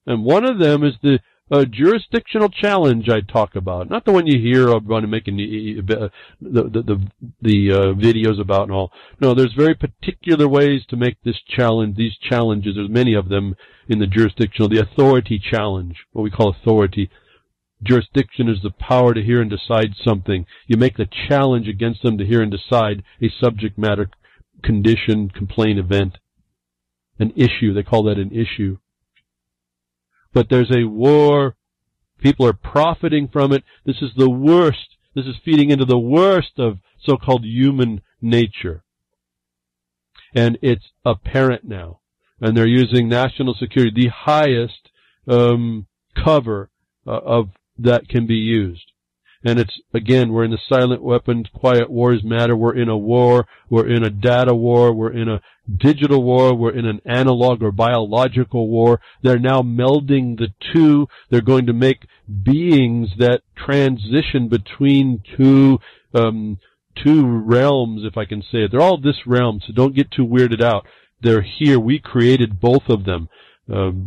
And one of them is the jurisdictional challenge I talk about. Not the one you hear about making the videos about and all. No, there's very particular ways to make this challenge, these challenges. There's many of them in the jurisdictional. The authority challenge, what we call authority. Jurisdiction is the power to hear and decide something. You make the challenge against them to hear and decide a subject matter, condition, complaint, event. An issue. They call that an issue. But there's a war. People are profiting from it. This is the worst. This is feeding into the worst of so-called human nature. And it's apparent now. And they're using national security, the highest cover of that can be used. And it's, again, we're in the silent weapons, quiet wars matter. We're in a war. We're in a data war. We're in a digital war. We're in an analog or biological war. They're now melding the two. They're going to make beings that transition between two realms, if I can say it. They're all this realm, so don't get too weirded out. They're here. We created both of them.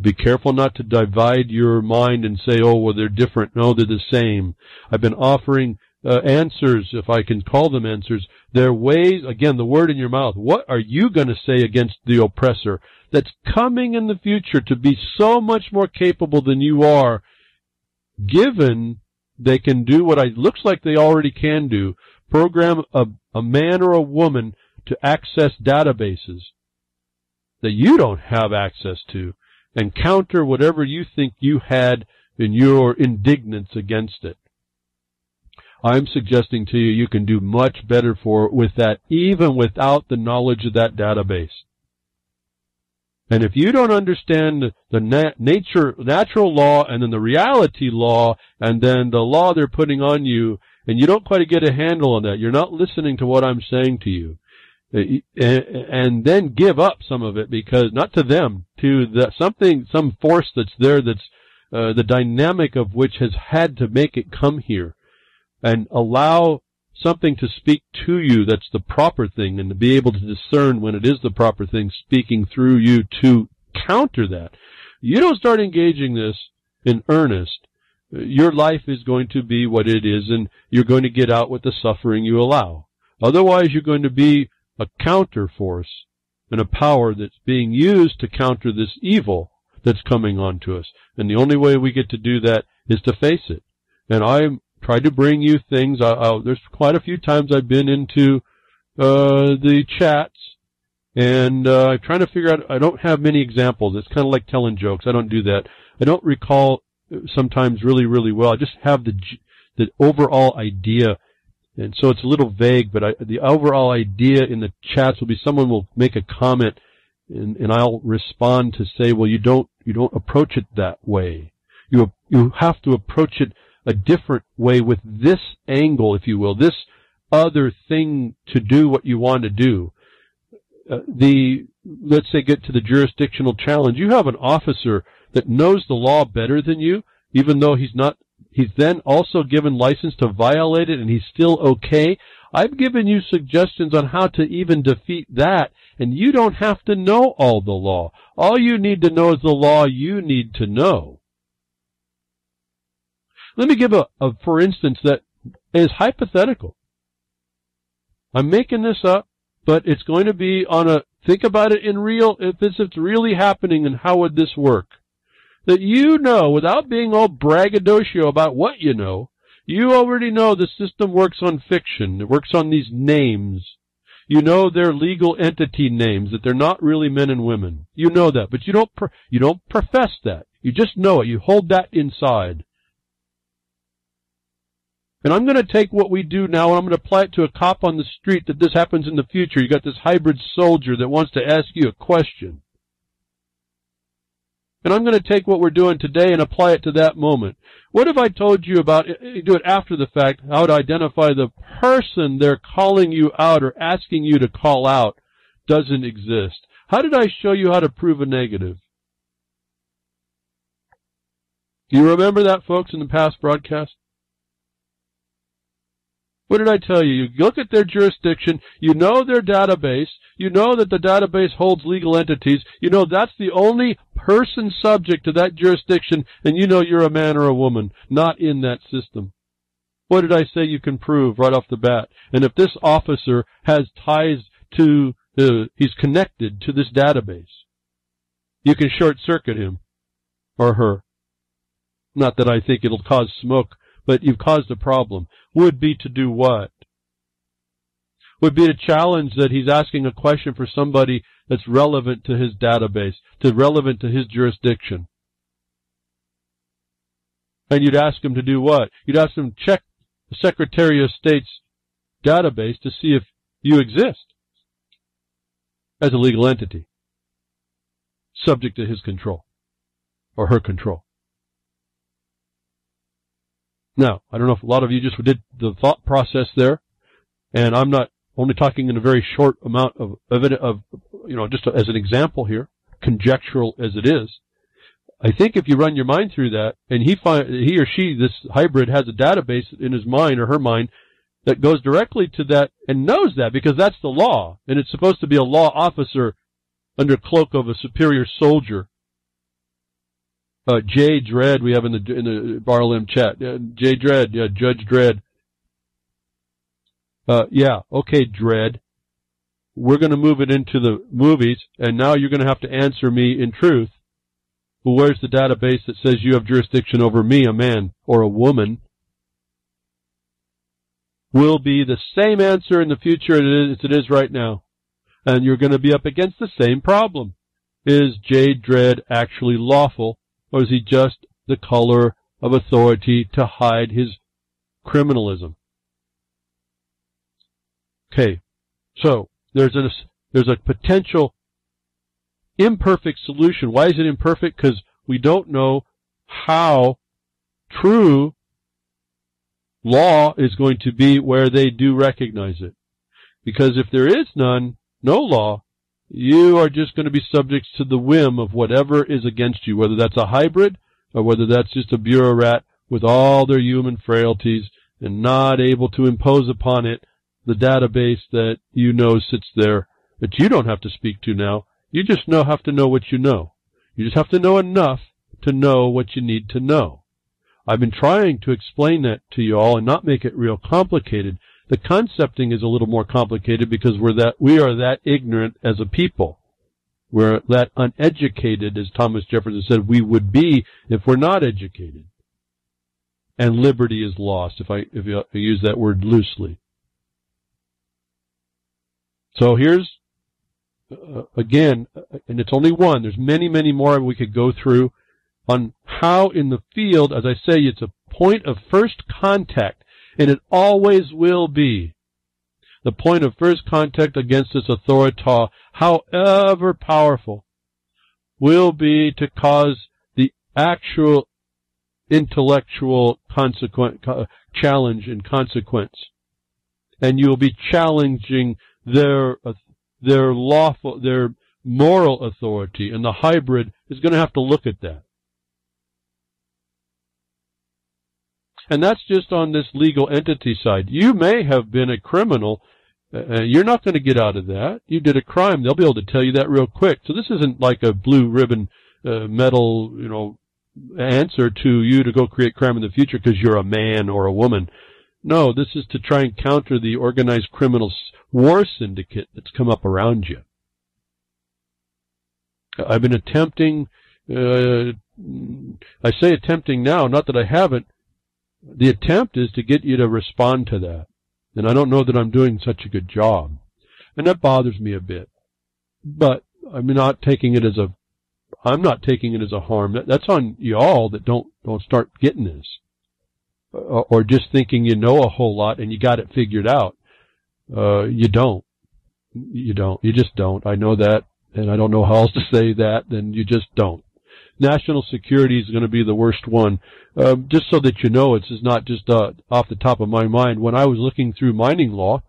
Be careful not to divide your mind and say, they're different. No, they're the same. I've been offering answers, if I can call them answers. They're ways, again, the word in your mouth. What are you going to say against the oppressor that's coming in the future to be so much more capable than you are, given they can do what it looks like they already can do, program a man or a woman to access databases that you don't have access to, and counter whatever you think you had in your indignance against it. I'm suggesting to you, you can do much better with that, even without the knowledge of that database. And if you don't understand the natural law, and then the reality law, and then the law they're putting on you, and you don't quite get a handle on that, you're not listening to what I'm saying to you. And then give up some of it, because not to them, to some force that's there, that's the dynamic of which has had to make it come here, and allow something to speak to you that's the proper thing, and to be able to discern when it is the proper thing speaking through you to counter that. You don't start engaging this in earnest, your life is going to be what it is, and you're going to get out with the suffering you allow. Otherwise, you're going to be a counter force and a power that's being used to counter this evil that's coming onto us. And the only way we get to do that is to face it. And I try to bring you things. There's quite a few times I've been into the chats, and I'm trying to figure out. I don't have many examples. It's kind of like telling jokes. I don't do that. I don't recall sometimes really, really well. I just have the overall idea, and so it's a little vague. But the overall idea in the chats will be someone will make a comment, and I'll respond to say, well, you don't approach it that way. You have to approach it a different way with this angle, if you will, this other thing to do what you want to do. Let's say get to the jurisdictional challenge. You have an officer that knows the law better than you, even though he's then also given license to violate it and he's still okay. I've given you suggestions on how to even defeat that, and you don't have to know all the law. All you need to know is the law you need to know. Let me give a for instance that is hypothetical. I'm making this up, but it's going to be think about it in real, if it's really happening, and how would this work? That you know, without being all braggadocio about what you already know the system works on fiction. It works on these names. You know they're legal entity names, that they're not really men and women. You know that, but you don't profess that. You just know it. You hold that inside. And I'm going to take what we do now and I'm going to apply it to a cop on the street that this happens in the future. You got this hybrid soldier that wants to ask you a question. And I'm going to take what we're doing today and apply it to that moment. What if I told you about, do it after the fact, how to identify the person they're calling you out or asking you to call out doesn't exist? How did I show you how to prove a negative? Do you remember that, folks, in the past broadcast? What did I tell you? You look at their jurisdiction, you know their database, you know that the database holds legal entities, you know that's the only person subject to that jurisdiction, and you know you're a man or a woman, not in that system. What did I say you can prove right off the bat? And if this officer has ties to, he's connected to this database, you can short circuit him or her. Not that I think it'll cause smoke, but you've caused a problem. Would be to do what? Would be to challenge that he's asking a question for somebody that's relevant to his database, relevant to his jurisdiction. And you'd ask him to do what? You'd ask him to check the Secretary of State's database to see if you exist as a legal entity, subject to his control or her control. Now, I don't know if a lot of you just did the thought process there, and I'm not only talking in a very short amount of just as an example here, conjectural as it is. I think if you run your mind through that, and he or she, this hybrid, has a database in his mind or her mind that goes directly to that and knows that because that's the law, and it's supposed to be a law officer under cloak of a superior soldier. Jay Dredd, we have in the Barlim chat. Jay Dredd, yeah, Judge Dredd. Okay, Dredd. We're going to move it into the movies, and now you're going to have to answer me in truth. Well, where's the database that says you have jurisdiction over me, a man or a woman? Will be the same answer in the future as it is right now. And you're going to be up against the same problem. Is Jay Dredd actually lawful? Or is he just the color of authority to hide his criminalism? Okay, so there's a potential imperfect solution. Why is it imperfect? Because we don't know how true law is going to be where they do recognize it. Because if there is no law, you are just going to be subject to the whim of whatever is against you, whether that's a hybrid or whether that's just a bureaucrat with all their human frailties and not able to impose upon it the database that you know sits there that you don't have to speak to now. You just have to know what you know. You just have to know enough to know what you need to know. I've been trying to explain that to you all and not make it real complicated, The concepting is a little more complicated because we are that ignorant as a people. We're that uneducated, as Thomas Jefferson said, we would be if we're not educated. And liberty is lost, if I use that word loosely. So here's, again, and it's only one. There's many, many more we could go through on how in the field, as I say, it's a point of first contact, and it always will be. The point of first contact against this authority, however powerful, will be to cause the actual intellectual challenge and consequence. And you'll be challenging their moral authority, and the hybrid is going to have to look at that. And that's just on this legal entity side. You may have been a criminal. You're not going to get out of that. You did a crime. They'll be able to tell you that real quick. So this isn't like a blue ribbon metal, answer to you to go create crime in the future because you're a man or a woman. No, this is to try and counter the organized criminal war syndicate that's come up around you. I've been attempting, I say attempting now, not that I haven't. The attempt is to get you to respond to that. And I don't know that I'm doing such a good job. And that bothers me a bit. But I'm not taking it as a harm. That's on y'all that don't start getting this. Or just thinking you know a whole lot and you got it figured out. You don't. You just don't. I know that, and I don't know how else to say that, then you just don't. National security is going to be the worst one. Just so that you know, it's not just off the top of my mind. When I was looking through mining law,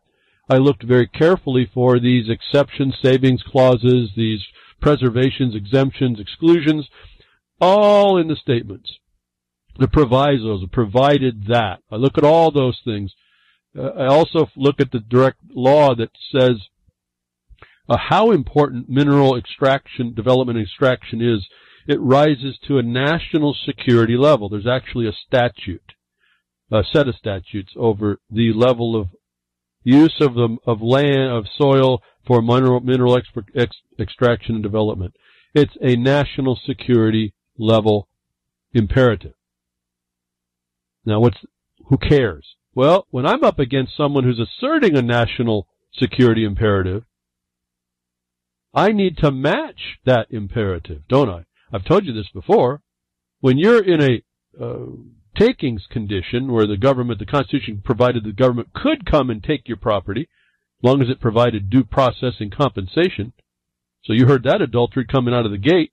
I looked very carefully for these exceptions, savings clauses, these preservations, exemptions, exclusions, all in the statements. The provisos, provided that. I look at all those things. I also look at the direct law that says how important mineral extraction, development and extraction is. It rises to a national security level. There's actually a statute, a set of statutes over the level of use of land, of soil for mineral extraction and development. It's a national security level imperative. Now who cares? Well, when I'm up against someone who's asserting a national security imperative, I need to match that imperative, don't I? I've told you this before. When you're in a takings condition where the Constitution provided the government could come and take your property, as long as it provided due process and compensation. So you heard that adultery coming out of the gate.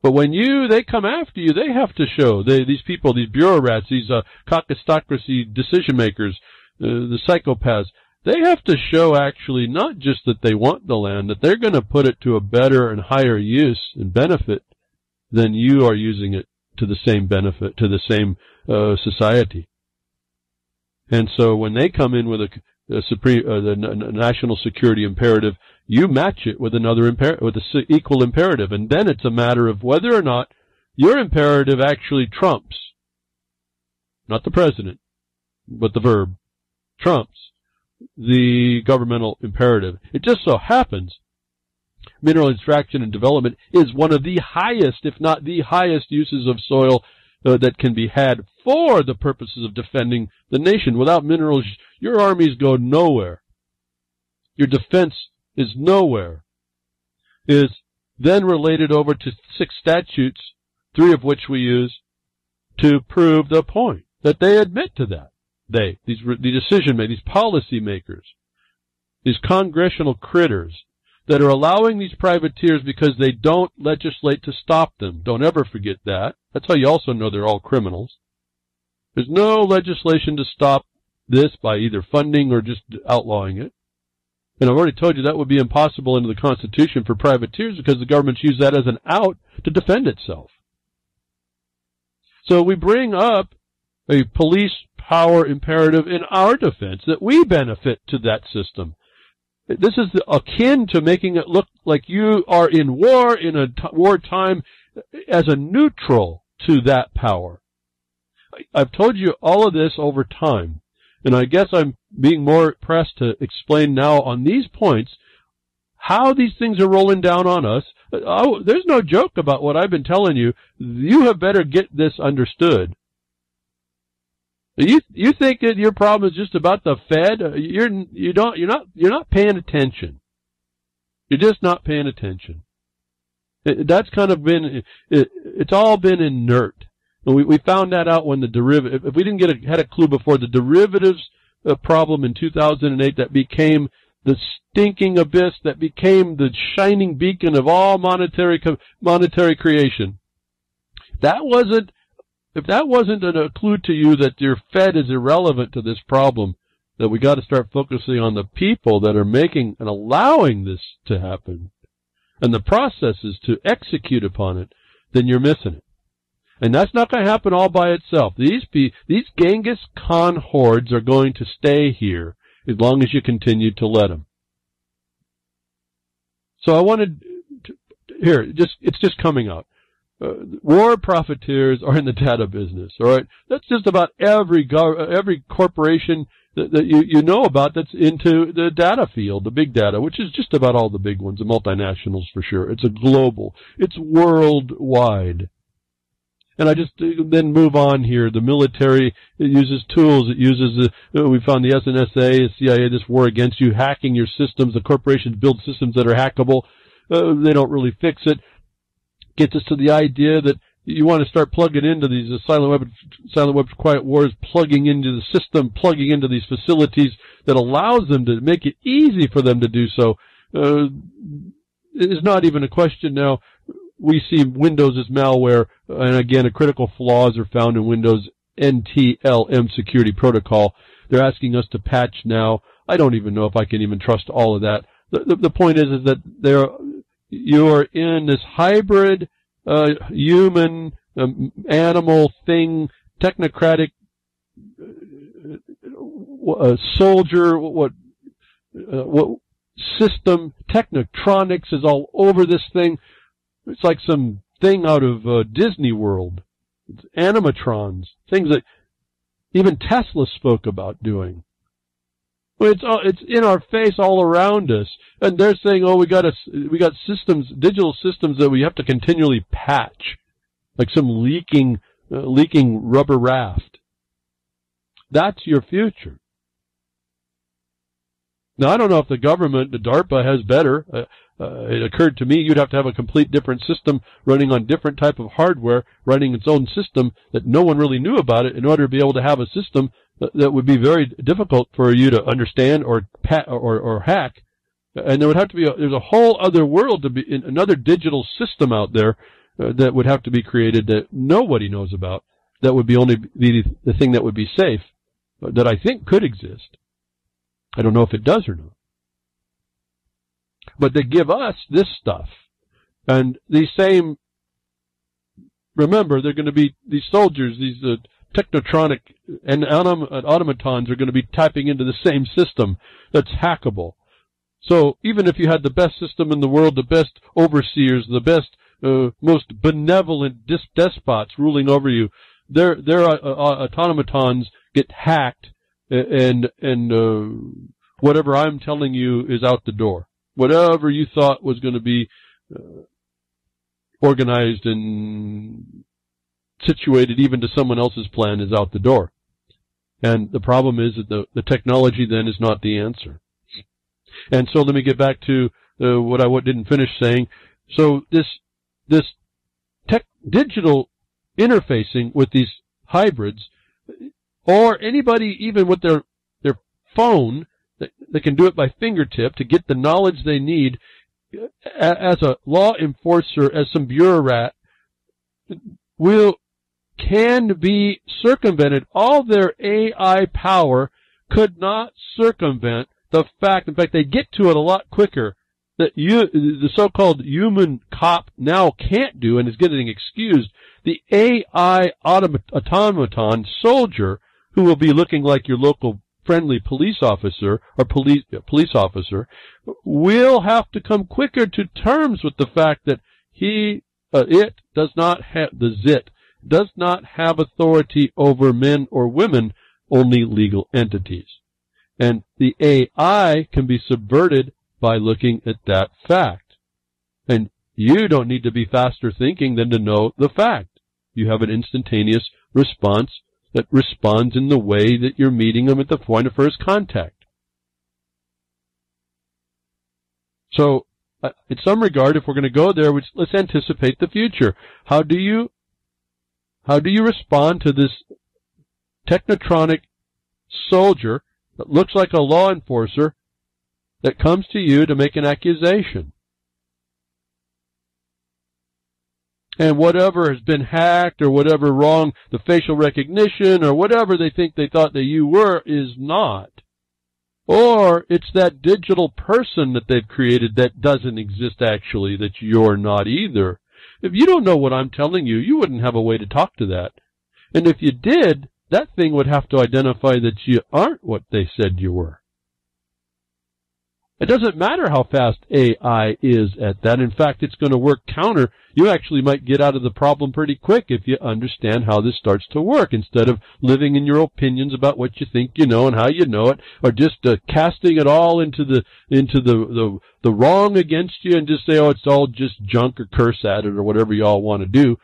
But when they come after you, they have to show, these people, these bureau rats, these caucusocracy decision makers, the psychopaths, they have to show actually not just that they want the land, that they're going to put it to a better and higher use and benefit than you are using it to the same benefit, to the same society. And so when they come in with the national security imperative, you match it with another with an equal imperative, and then it's a matter of whether or not your imperative actually trumps, not the president, but the verb, trumps the governmental imperative. It just so happens mineral extraction and development is one of the highest, if not the highest, uses of soil that can be had for the purposes of defending the nation. Without minerals, your armies go nowhere. Your defense is nowhere. Is then related over to 6 statutes, 3 of which we use to prove the point that they admit to that. The decision makers, these policy makers, these congressional critters that are allowing these privateers because they don't legislate to stop them. Don't ever forget that. That's how you also know they're all criminals. There's no legislation to stop this by either funding or just outlawing it. And I've already told you that would be impossible under the Constitution for privateers because the government's used that as an out to defend itself. So we bring up a police power imperative in our defense that we benefit to that system. This is akin to making it look like you are in war in a wartime as a neutral to that power. I've told you all of this over time. And I guess I'm being more pressed to explain now on these points how these things are rolling down on us. There's no joke about what I've been telling you. You have better get this understood. You think that your problem is just about the Fed? You're not paying attention. You're just not paying attention. That's kind of been, it's all been inert. And we found that out when the derivative, if we didn't had a clue before, the derivatives problem in 2008 that became the stinking abyss, that became the shining beacon of all monetary creation. If that wasn't a clue to you that your Fed is irrelevant to this problem, that we got to start focusing on the people that are making and allowing this to happen, and the processes to execute upon it, then you're missing it. And that's not going to happen all by itself. These Genghis Khan hordes are going to stay here as long as you continue to let them. So I wanted to, it's just coming out. War profiteers are in the data business, all right? That's just about every corporation that you know about that's into the data field, the big data, which is just about all the big ones, the multinationals for sure. It's it's worldwide. And I just then move on here. The military, it uses tools. It uses, we found the SNSA, the CIA, this war against you, hacking your systems. The corporations build systems that are hackable. They don't really fix it. Gets us to the idea that you want to start plugging into these silent web, quiet wars, plugging into the system, plugging into these facilities that allows them to make it easy for them to do so. It's not even a question now. We see Windows as malware, and again, critical flaws are found in Windows NTLM security protocol. They're asking us to patch now. I don't even know if I can even trust all of that. The point is that you are in this hybrid human animal thing, technocratic soldier. What system? Technotronics is all over this thing. It's like some thing out of Disney World. It's animatrons, things that even Tesla spoke about doing. Well, it's in our face all around us, and they're saying, "Oh, we got systems, digital systems that we have to continually patch, like some leaking rubber raft." That's your future. Now, I don't know if the government, the DARPA, has better. It occurred to me you'd have to have a complete different system running on different type of hardware, running its own system that no one really knew about it in order to be able to have a system that would be very difficult for you to understand or hack. And there would have to be there's a whole other world to be, another digital system out there that would have to be created that nobody knows about. That would be only the thing that would be safe, that I think could exist. I don't know if it does or not. But they give us this stuff. And these same, remember, they're going to be, these soldiers, these Technotronic and automatons are going to be tapping into the same system that's hackable. So even if you had the best system in the world, the best overseers, the best, most benevolent despots ruling over you, their automatons get hacked, and whatever I'm telling you is out the door. Whatever you thought was going to be organized and situated even to someone else's plan is out the door. And the problem is that the technology then is not the answer. And so let me get back to what I didn't finish saying. So this digital interfacing with these hybrids, or anybody even with their phone, they can do it by fingertip to get the knowledge they need as a law enforcer, as some bureaucrat, can be circumvented. All their AI power could not circumvent the fact, in fact, they get to it a lot quicker, that the so-called human cop now can't do and is getting excused. The AI automaton soldier, who will be looking like your local friendly police officer or police officer, will have to come quicker to terms with the fact that it does not have authority over men or women only legal entities. And the AI can be subverted by looking at that fact. And you don't need to be faster thinking than to know the fact. You have an instantaneous response that responds in the way that you're meeting them at the point of first contact. So, in some regard, if we're going to go there, let's anticipate the future. How do you respond to this Technotronic soldier that looks like a law enforcer that comes to you to make an accusation? And whatever has been hacked or whatever wrong, the facial recognition or whatever they thought that you were is not. Or it's that digital person that they've created that doesn't exist actually, that you're not either. If you don't know what I'm telling you, you wouldn't have a way to talk to that. And if you did, that thing would have to identify that you aren't what they said you were. It doesn't matter how fast AI is at that. In fact, it's going to work counter. You actually might get out of the problem pretty quick if you understand how this starts to work, instead of living in your opinions about what you think you know and how you know it, or just casting it all into the wrong against you and just say, oh, it's all just junk, or curse at it, or whatever you all want to do.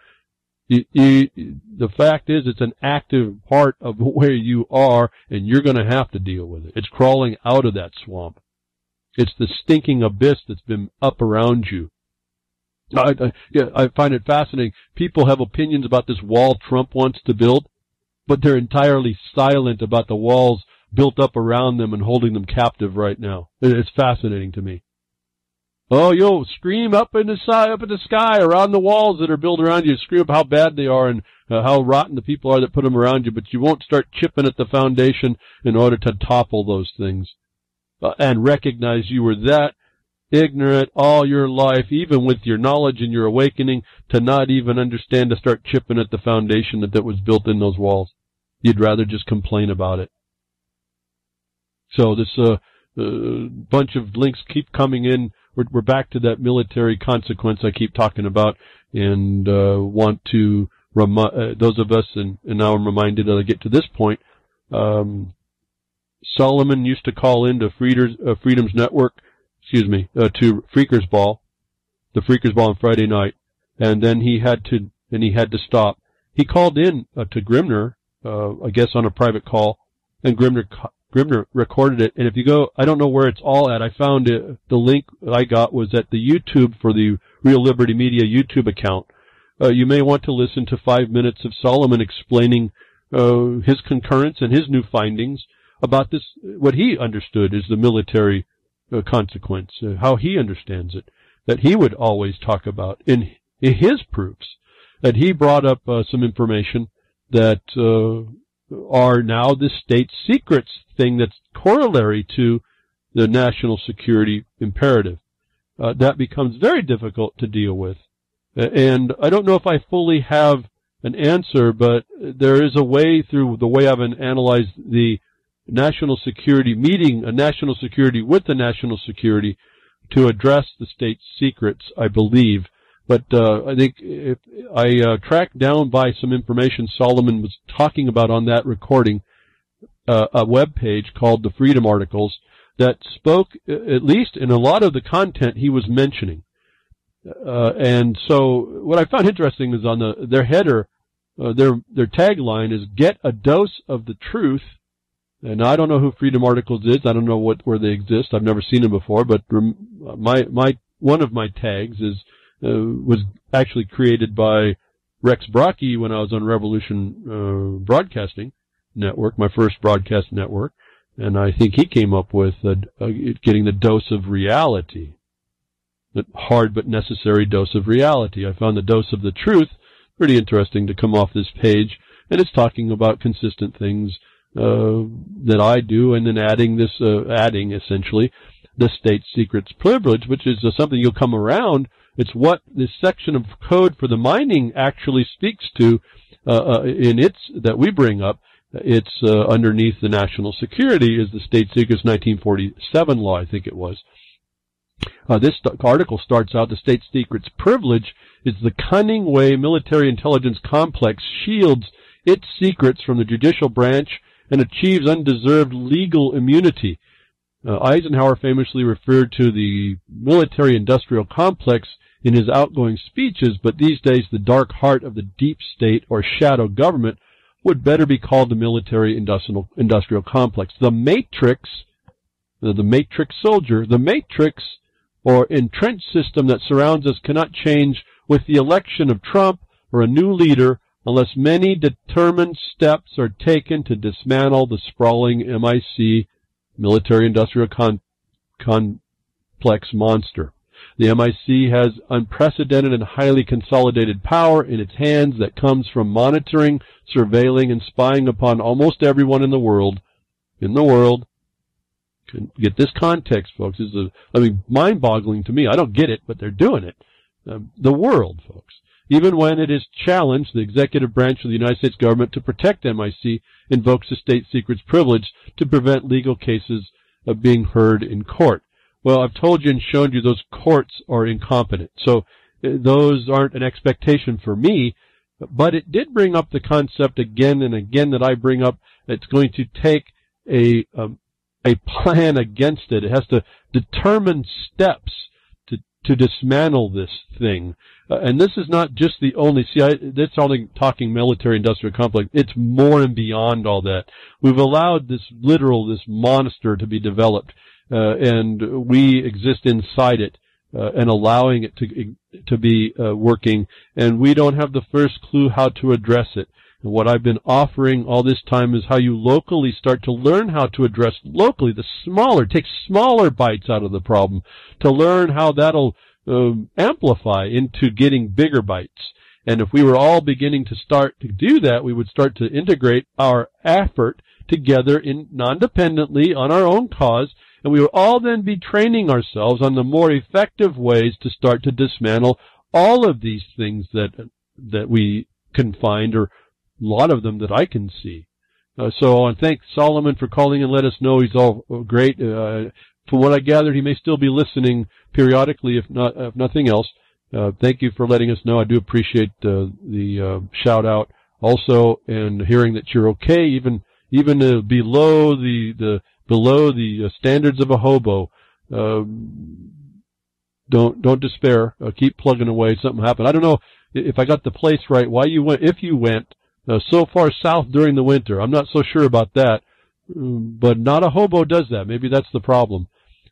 The fact is, it's an active part of where you are, and you're going to have to deal with it. It's crawling out of that swamp. It's the stinking abyss that's been up around you. I find it fascinating. People have opinions about this wall Trump wants to build, but they're entirely silent about the walls built up around them and holding them captive right now. It's fascinating to me. Oh, you'll scream up in the sky around the walls that are built around you. Scream up how bad they are and how rotten the people are that put them around you, but you won't start chipping at the foundation in order to topple those things. And recognize you were that ignorant all your life, even with your knowledge and your awakening, to not even understand to start chipping at the foundation that was built in those walls. You'd rather just complain about it. So this bunch of links keep coming in. We're back to that military consequence I keep talking about, and want to remind those of us, and now I'm reminded as I get to this point, Solomon used to call into Freedom's Network, to Freakers Ball, the Freakers Ball on Friday night, and then he had to stop. He called in to Grimner, I guess on a private call, and Grimner recorded it. And if you go, I don't know where it's all at. I found it. The link I got was at the YouTube for the Real Liberty Media YouTube account. You may want to listen to 5 minutes of Solomon explaining his concurrence and his new findings about this, what he understood is the military consequence, how he understands it, that he would always talk about in his proofs, that he brought up some information that are now the state secrets thing that's corollary to the national security imperative. That becomes very difficult to deal with. And I don't know if I fully have an answer, but there is a way through the way I've analyzed the national security meeting, a national security with the national security, to address the state secrets, I believe. But I think if I tracked down by some information Solomon was talking about on that recording, a web page called the Freedom Articles that spoke, at least in a lot of the content he was mentioning. And so what I found interesting is on their header, their tagline is "Get a dose of the truth." And I don't know who Freedom Articles is. I don't know where they exist. I've never seen them before. But one of my tags was actually created by Rex Brocky when I was on Revolution Broadcasting Network, my first broadcast network, and I think he came up with getting the dose of reality, the hard but necessary dose of reality. I found the dose of the truth pretty interesting to come off this page, and it's talking about consistent things that I do, and then adding essentially the state secrets privilege, which is something you'll come around. It's what this section of code for the mining actually speaks to in its that we bring up. It's underneath the national security is the state secrets 1947 law, I think it was. This article starts out, the state secrets privilege is the cunning way military intelligence complex shields its secrets from the judicial branch and achieves undeserved legal immunity. Eisenhower famously referred to the military-industrial complex in his outgoing speeches, but these days the dark heart of the deep state or shadow government would better be called the military-industrial complex. The matrix, the matrix soldier, the matrix or entrenched system that surrounds us cannot change with the election of Trump or a new leader unless many determined steps are taken to dismantle the sprawling MIC, military-industrial complex monster. The MIC has unprecedented and highly consolidated power in its hands that comes from monitoring, surveilling, and spying upon almost everyone in the world. Get this context, folks. This is mind-boggling to me. I don't get it, but they're doing it. The world, folks. Even when it is challenged, the executive branch of the United States government to protect MIC invokes the state secrets privilege to prevent legal cases of being heard in court. Well, I've told you and shown you those courts are incompetent. So those aren't an expectation for me, but it did bring up the concept again and again that I bring up. It's going to take a plan against it. It has to determine steps to dismantle this thing. And this is not just the only, that's only talking military-industrial complex. It's more and beyond all that. We've allowed this monster to be developed, and we exist inside it, and allowing it to be working, and we don't have the first clue how to address it. And what I've been offering all this time is how you locally start to learn how to address locally take smaller bites out of the problem to learn how that'll amplify into getting bigger bites. And if we were all beginning to start to do that, we would start to integrate our effort together non-dependently on our own cause, and we would all then be training ourselves on the more effective ways to start to dismantle all of these things that we can find, or a lot of them that I can see. So I want to thank Solomon for calling and let us know he's all great. From what I gathered, he may still be listening periodically, if nothing else. Thank you for letting us know. I do appreciate the shout out also, and hearing that you're okay, even below the standards of a hobo. Don't despair. Keep plugging away. Something happened. I don't know if I got the place right. Why you went? If you went so far south during the winter, I'm not so sure about that. But not a hobo does that. Maybe that's the problem.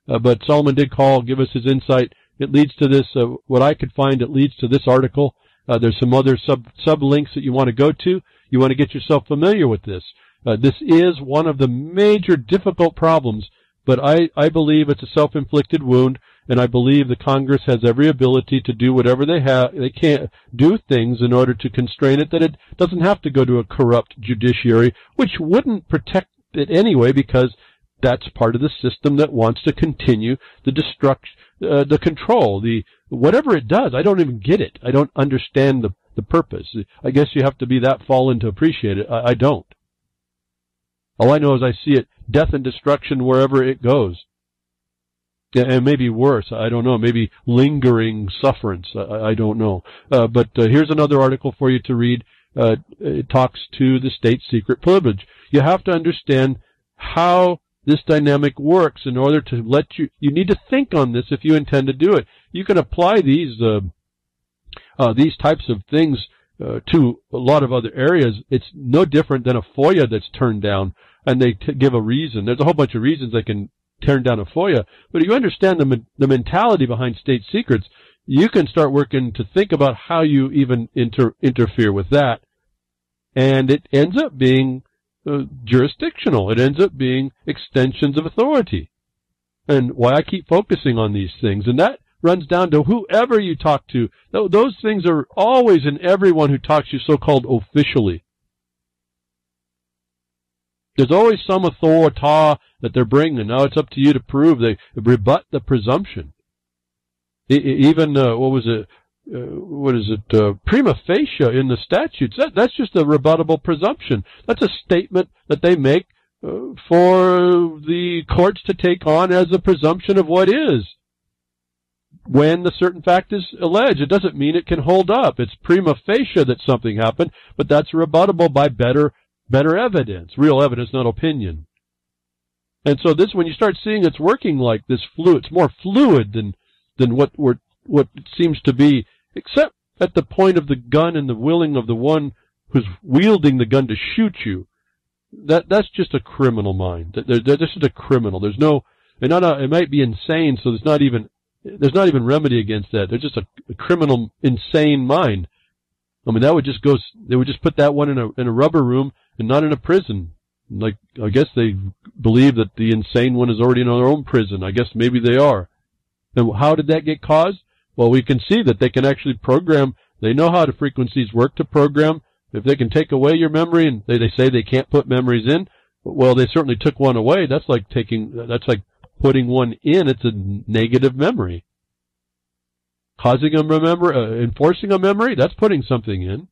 But Solomon did call, give us his insight. It leads to this, what I could find, it leads to this article. There's some other sub-links that you want to go to. You want to get yourself familiar with this. This is one of the major difficult problems, but I believe it's a self-inflicted wound, and I believe the Congress has every ability to do whatever they can do things in order to constrain it, that it doesn't have to go to a corrupt judiciary, which wouldn't protect it anyway, because that's part of the system that wants to continue the destruction, the control, whatever it does. I don't even get it. I don't understand the purpose. I guess you have to be that fallen to appreciate it. I don't. All I know is I see it, death and destruction wherever it goes. And maybe worse, I don't know, maybe lingering sufferance, I don't know. But here's another article for you to read. It talks to the state secret privilege. You have to understand how this dynamic works in order to you need to think on this if you intend to do it. You can apply these types of things to a lot of other areas. It's no different than a FOIA that's turned down, and they give a reason. There's a whole bunch of reasons they can turn down a FOIA, but if you understand the mentality behind state secrets, you can start working to think about how you even interfere with that, and it ends up being jurisdictional. It ends up being extensions of authority. And why I keep focusing on these things, and that runs down to whoever you talk to. Those things are always in everyone who talks to you so-called officially. There's always some authority that they're bringing. Now it's up to you to prove. They rebut the presumption. Even, prima facie in the statutes. That's just a rebuttable presumption. That's a statement that they make for the courts to take on as a presumption of what is. When the certain fact is alleged, it doesn't mean it can hold up. It's prima facie that something happened, but that's rebuttable by better better evidence, real evidence, not opinion. And so this, when you start seeing it's working like this it's more fluid than what it seems to be, except at the point of the gun and the willing of the one who's wielding the gun to shoot you. That's just a criminal mind. They're just a criminal. There's no, it might be insane, so there's not even remedy against that. They're just a criminal, insane mind. I mean, they would just put that one in a rubber room and not in a prison. Like, I guess they believe that the insane one is already in their own prison. I guess maybe they are. And how did that get caused? Well, we can see that they can actually program. They know how the frequencies work to program. If they can take away your memory, and they say they can't put memories in, well, they certainly took one away. That's like putting one in. It's a negative memory. Causing them remember, enforcing a memory, that's putting something in.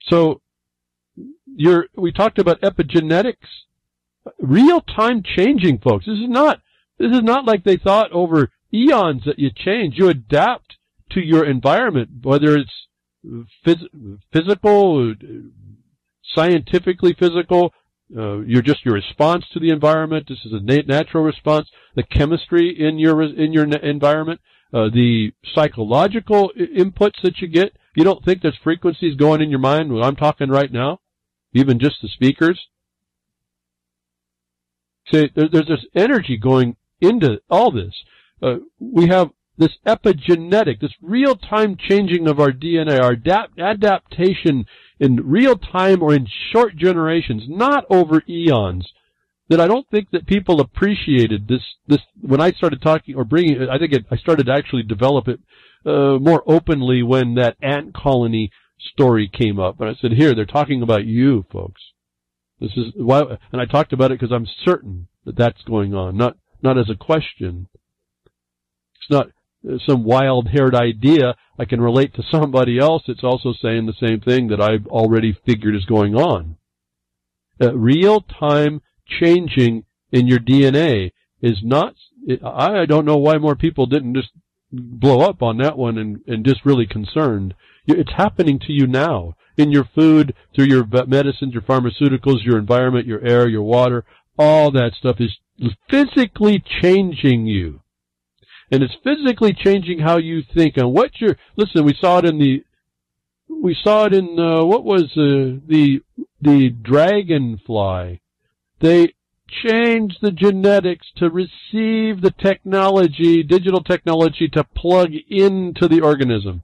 So, we talked about epigenetics, real-time changing, folks. This is not like they thought over eons that you change. You adapt to your environment, whether it's physical, scientifically physical, your response to the environment. This is a natural response. The chemistry in your environment, the psychological inputs that you get. You don't think there's frequencies going in your mind when I'm talking right now? Even just the speakers? See, there's this energy going into all this. We have this epigenetic, this real-time changing of our DNA, our adaptation in real time or in short generations, not over eons, that I don't think that people appreciated this when I started talking or bringing it. I started to actually develop it more openly when that ant colony story came up. And I said, here, they're talking about you, folks. This is why, and I talked about it because I'm certain that that's going on, not as a question. It's not some wild-haired idea I can relate to somebody else that's also saying the same thing that I've already figured is going on. Real-time changing in your DNA is not, I don't know why more people didn't just blow up on that one and just really concerned. It's happening to you now in your food, through your medicines, your pharmaceuticals, your environment, your air, your water. All that stuff is physically changing you. And it's physically changing how you think and what listen, we saw it in what was the dragonfly. They changed the genetics to receive the technology, digital technology, to plug into the organism.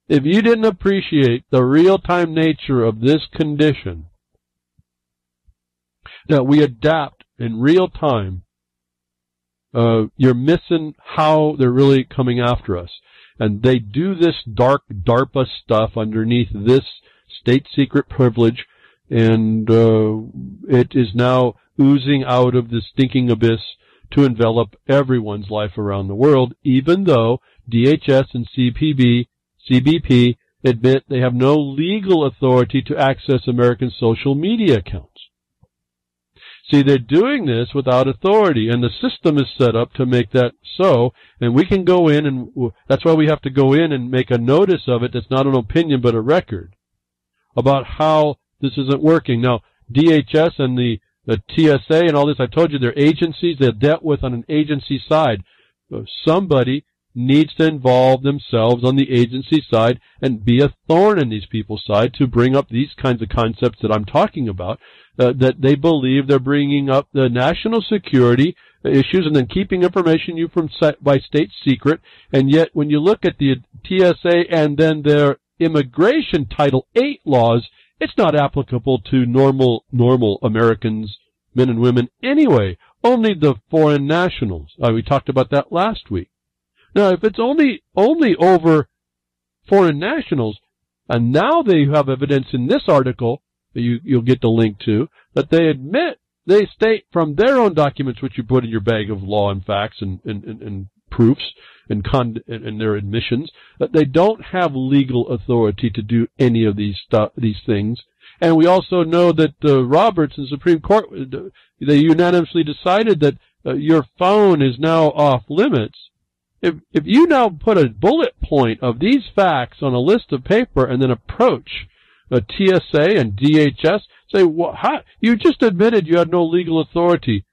If you didn't appreciate the real-time nature of this condition, that we adapt in real time, you're missing how they're really coming after us. And they do this dark DARPA stuff underneath this state secret privilege, and it is now oozing out of the stinking abyss to envelop everyone's life around the world, even though DHS and CBP admit they have no legal authority to access American social media accounts. See, they're doing this without authority, and the system is set up to make that so, and we can go in, and that's why we have to go in and make a notice of it that's not an opinion but a record about how this isn't working. Now, DHS and the TSA and all this, I told you, they're agencies they're dealt with on an agency side. Somebody needs to involve themselves on the agency side and be a thorn in these people's side to bring up these kinds of concepts that I'm talking about, that they believe they're bringing up the national security issues and then keeping information you from by state secret. And yet when you look at the TSA and then their immigration Title 8 laws, it's not applicable to normal Americans, men and women anyway, only the foreign nationals. We talked about that last week. Now, if it's only over foreign nationals, and now they have evidence in this article that you'll get the link to, that they admit, they state from their own documents, which you put in your bag of law and facts and proofs and their admissions, that they don't have legal authority to do any of these things. And we also know that Roberts and Supreme Court, they unanimously decided that your phone is now off limits. If you now put a bullet point of these facts on a list of paper and then approach TSA and DHS say, well, how, you just admitted you had no legal authority.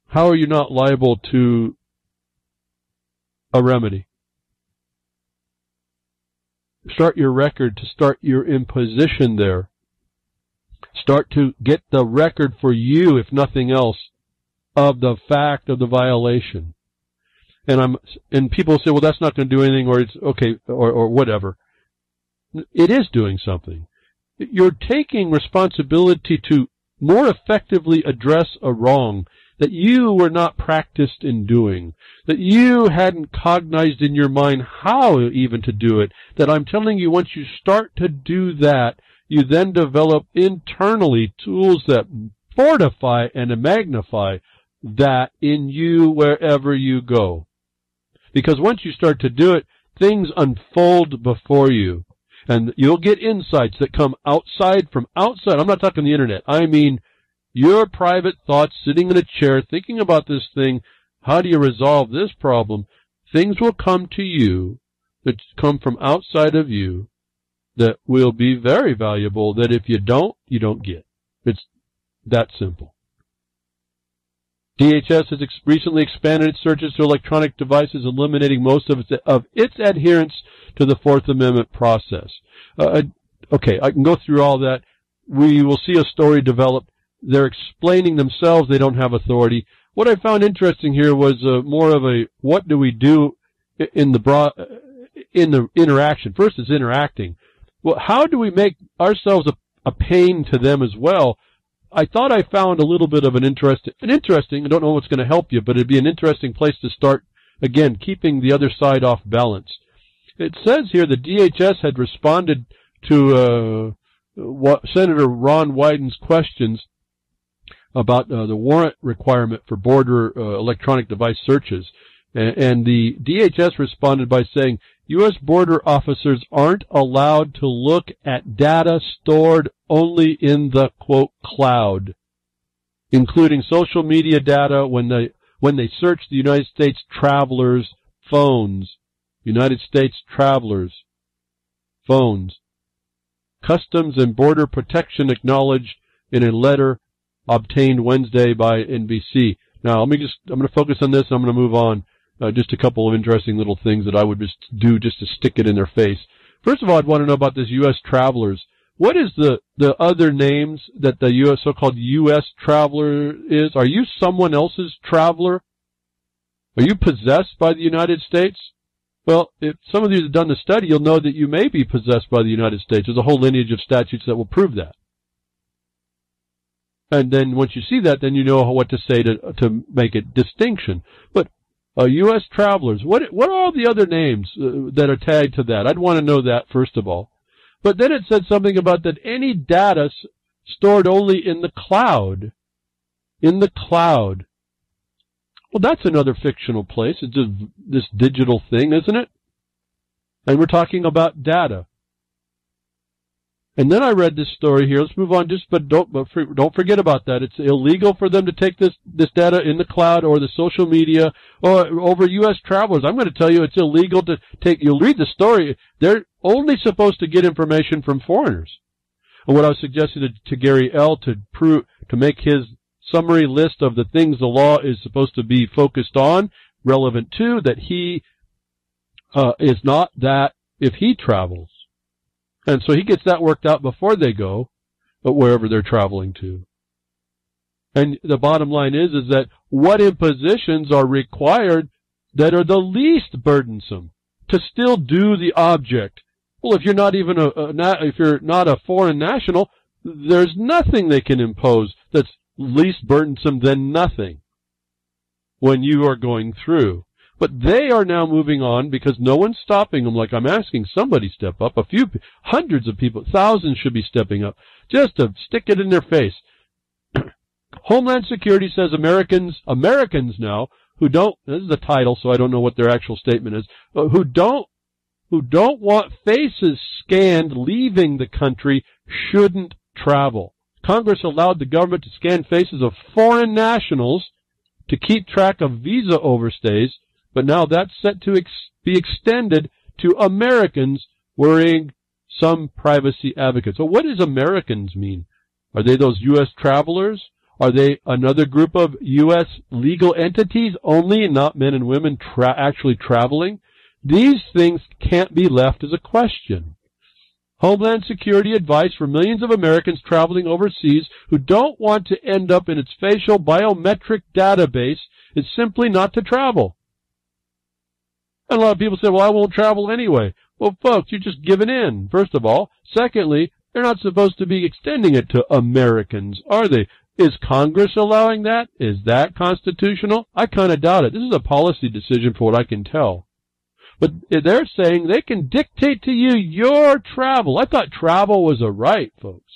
How are you not liable to a remedy? Start your record to start your imposition there. Start to get the record for you, if nothing else, of the fact of the violation. And people say, well, that's not going to do anything, or it's okay, or whatever. It is doing something. You're taking responsibility to more effectively address a wrong that you were not practiced in doing, that you hadn't cognized in your mind how even to do it, that I'm telling you, once you start to do that, you then develop internally tools that fortify and magnify that in you wherever you go. Because once you start to do it, things unfold before you. And you'll get insights that come from outside. I'm not talking the internet. I mean your private thoughts sitting in a chair thinking about this thing. How do you resolve this problem? Things will come to you that come from outside of you that will be very valuable, that if you don't get. It's that simple. DHS has recently expanded its searches to electronic devices, eliminating most of its adherence to the Fourth Amendment process. Okay, I can go through all that. We will see a story develop. They're explaining themselves. They don't have authority. What I found interesting here was more of a what do we do in the interaction. First, it's interacting. Well, how do we make ourselves a pain to them as well? I thought I found a little bit of an interesting, I don't know what's going to help you, but it'd be an interesting place to start, again, keeping the other side off balance. It says here the DHS had responded to Senator Ron Wyden's questions about the warrant requirement for border electronic device searches. And the DHS responded by saying, U.S. border officers aren't allowed to look at data stored only in the, quote, cloud, including social media data when they search the United States travelers' phones. United States travelers' phones. Customs and Border Protection acknowledged in a letter obtained Wednesday by NBC. Now, I'm going to focus on this and I'm going to move on. Just a couple of interesting little things that I would just do just to stick it in their face. First of all, I'd want to know about this U.S. travelers. What is the other names that the U.S. so-called U.S. traveler is? Are you someone else's traveler? Are you possessed by the United States? Well, if some of you have done the study, you'll know that you may be possessed by the United States. There's a whole lineage of statutes that will prove that. And then once you see that, then you know what to say to make a distinction. But U.S. travelers, what are all the other names that are tagged to that? I'd want to know that, first of all. But then it said something about that any data stored only in the cloud. In the cloud. Well, that's another fictional place. It's just this digital thing, isn't it? And we're talking about data. And then I read this story here. Let's move on. But don't forget about that. It's illegal for them to take this data in the cloud or the social media or over U.S. travelers. I'm going to tell you it's illegal to take. You'll read the story. They're only supposed to get information from foreigners. And what I was suggesting to Gary L. to make his summary list of the things the law is supposed to be focused on, relevant to, that he is not that if he travels. And so he gets that worked out before they go, but wherever they're traveling to. And the bottom line is that what impositions are required that are the least burdensome to still do the object. Well, if you're not even if you're not a foreign national, there's nothing they can impose that's least burdensome than nothing when you are going through. But they are now moving on because no one's stopping them. Like I'm asking somebody step up. Hundreds of people, thousands should be stepping up just to stick it in their face. Homeland Security says Americans now who don't, this is the title, so I don't know what their actual statement is, who don't want faces scanned leaving the country shouldn't travel. Congress allowed the government to scan faces of foreign nationals to keep track of visa overstays, but now that's set to be extended to Americans wearing some privacy advocates. So what does Americans mean? Are they those U.S. travelers? Are they another group of U.S. legal entities only, not men and women actually traveling? These things can't be left as a question. Homeland Security advice for millions of Americans traveling overseas who don't want to end up in its facial biometric database is simply not to travel. And a lot of people say, well, I won't travel anyway. Well, folks, you're just giving in, first of all. Secondly, they're not supposed to be extending it to Americans, are they? Is Congress allowing that? Is that constitutional? I kind of doubt it. This is a policy decision for what I can tell. But they're saying they can dictate to you your travel. I thought travel was a right, folks.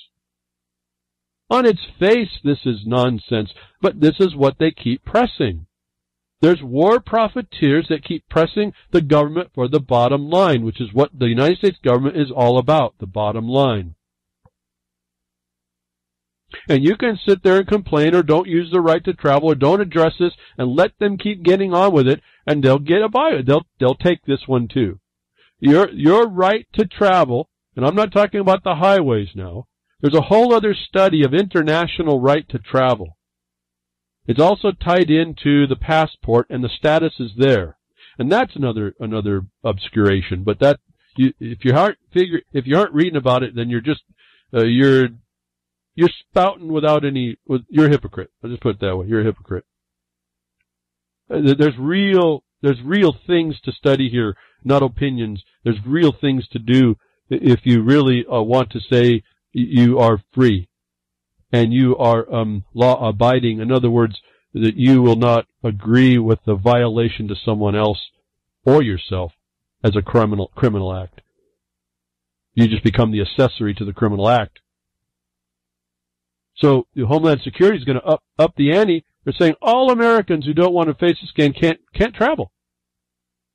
On its face, this is nonsense, but this is what they keep pressing. There's war profiteers that keep pressing the government for the bottom line, which is what the United States government is all about, the bottom line. And you can sit there and complain or don't use the right to travel or don't address this and let them keep getting on with it, and they'll get a buy. They'll take this one too. Your right to travel, and I'm not talking about the highways now. There's a whole other study of international right to travel. It's also tied into the passport, and the status is there, and that's another obscuration. But that if you aren't reading about it, then you're just you're spouting without any. You're a hypocrite. I'll just put it that way. You're a hypocrite. There's real things to study here, not opinions. There's real things to do if you really want to say you are free and you are law abiding. In other words, that you will not agree with the violation to someone else or yourself as a criminal act. You just become the accessory to the criminal act. So the Homeland Security is going to up the ante. They're saying all Americans who don't want to face a scan can't travel.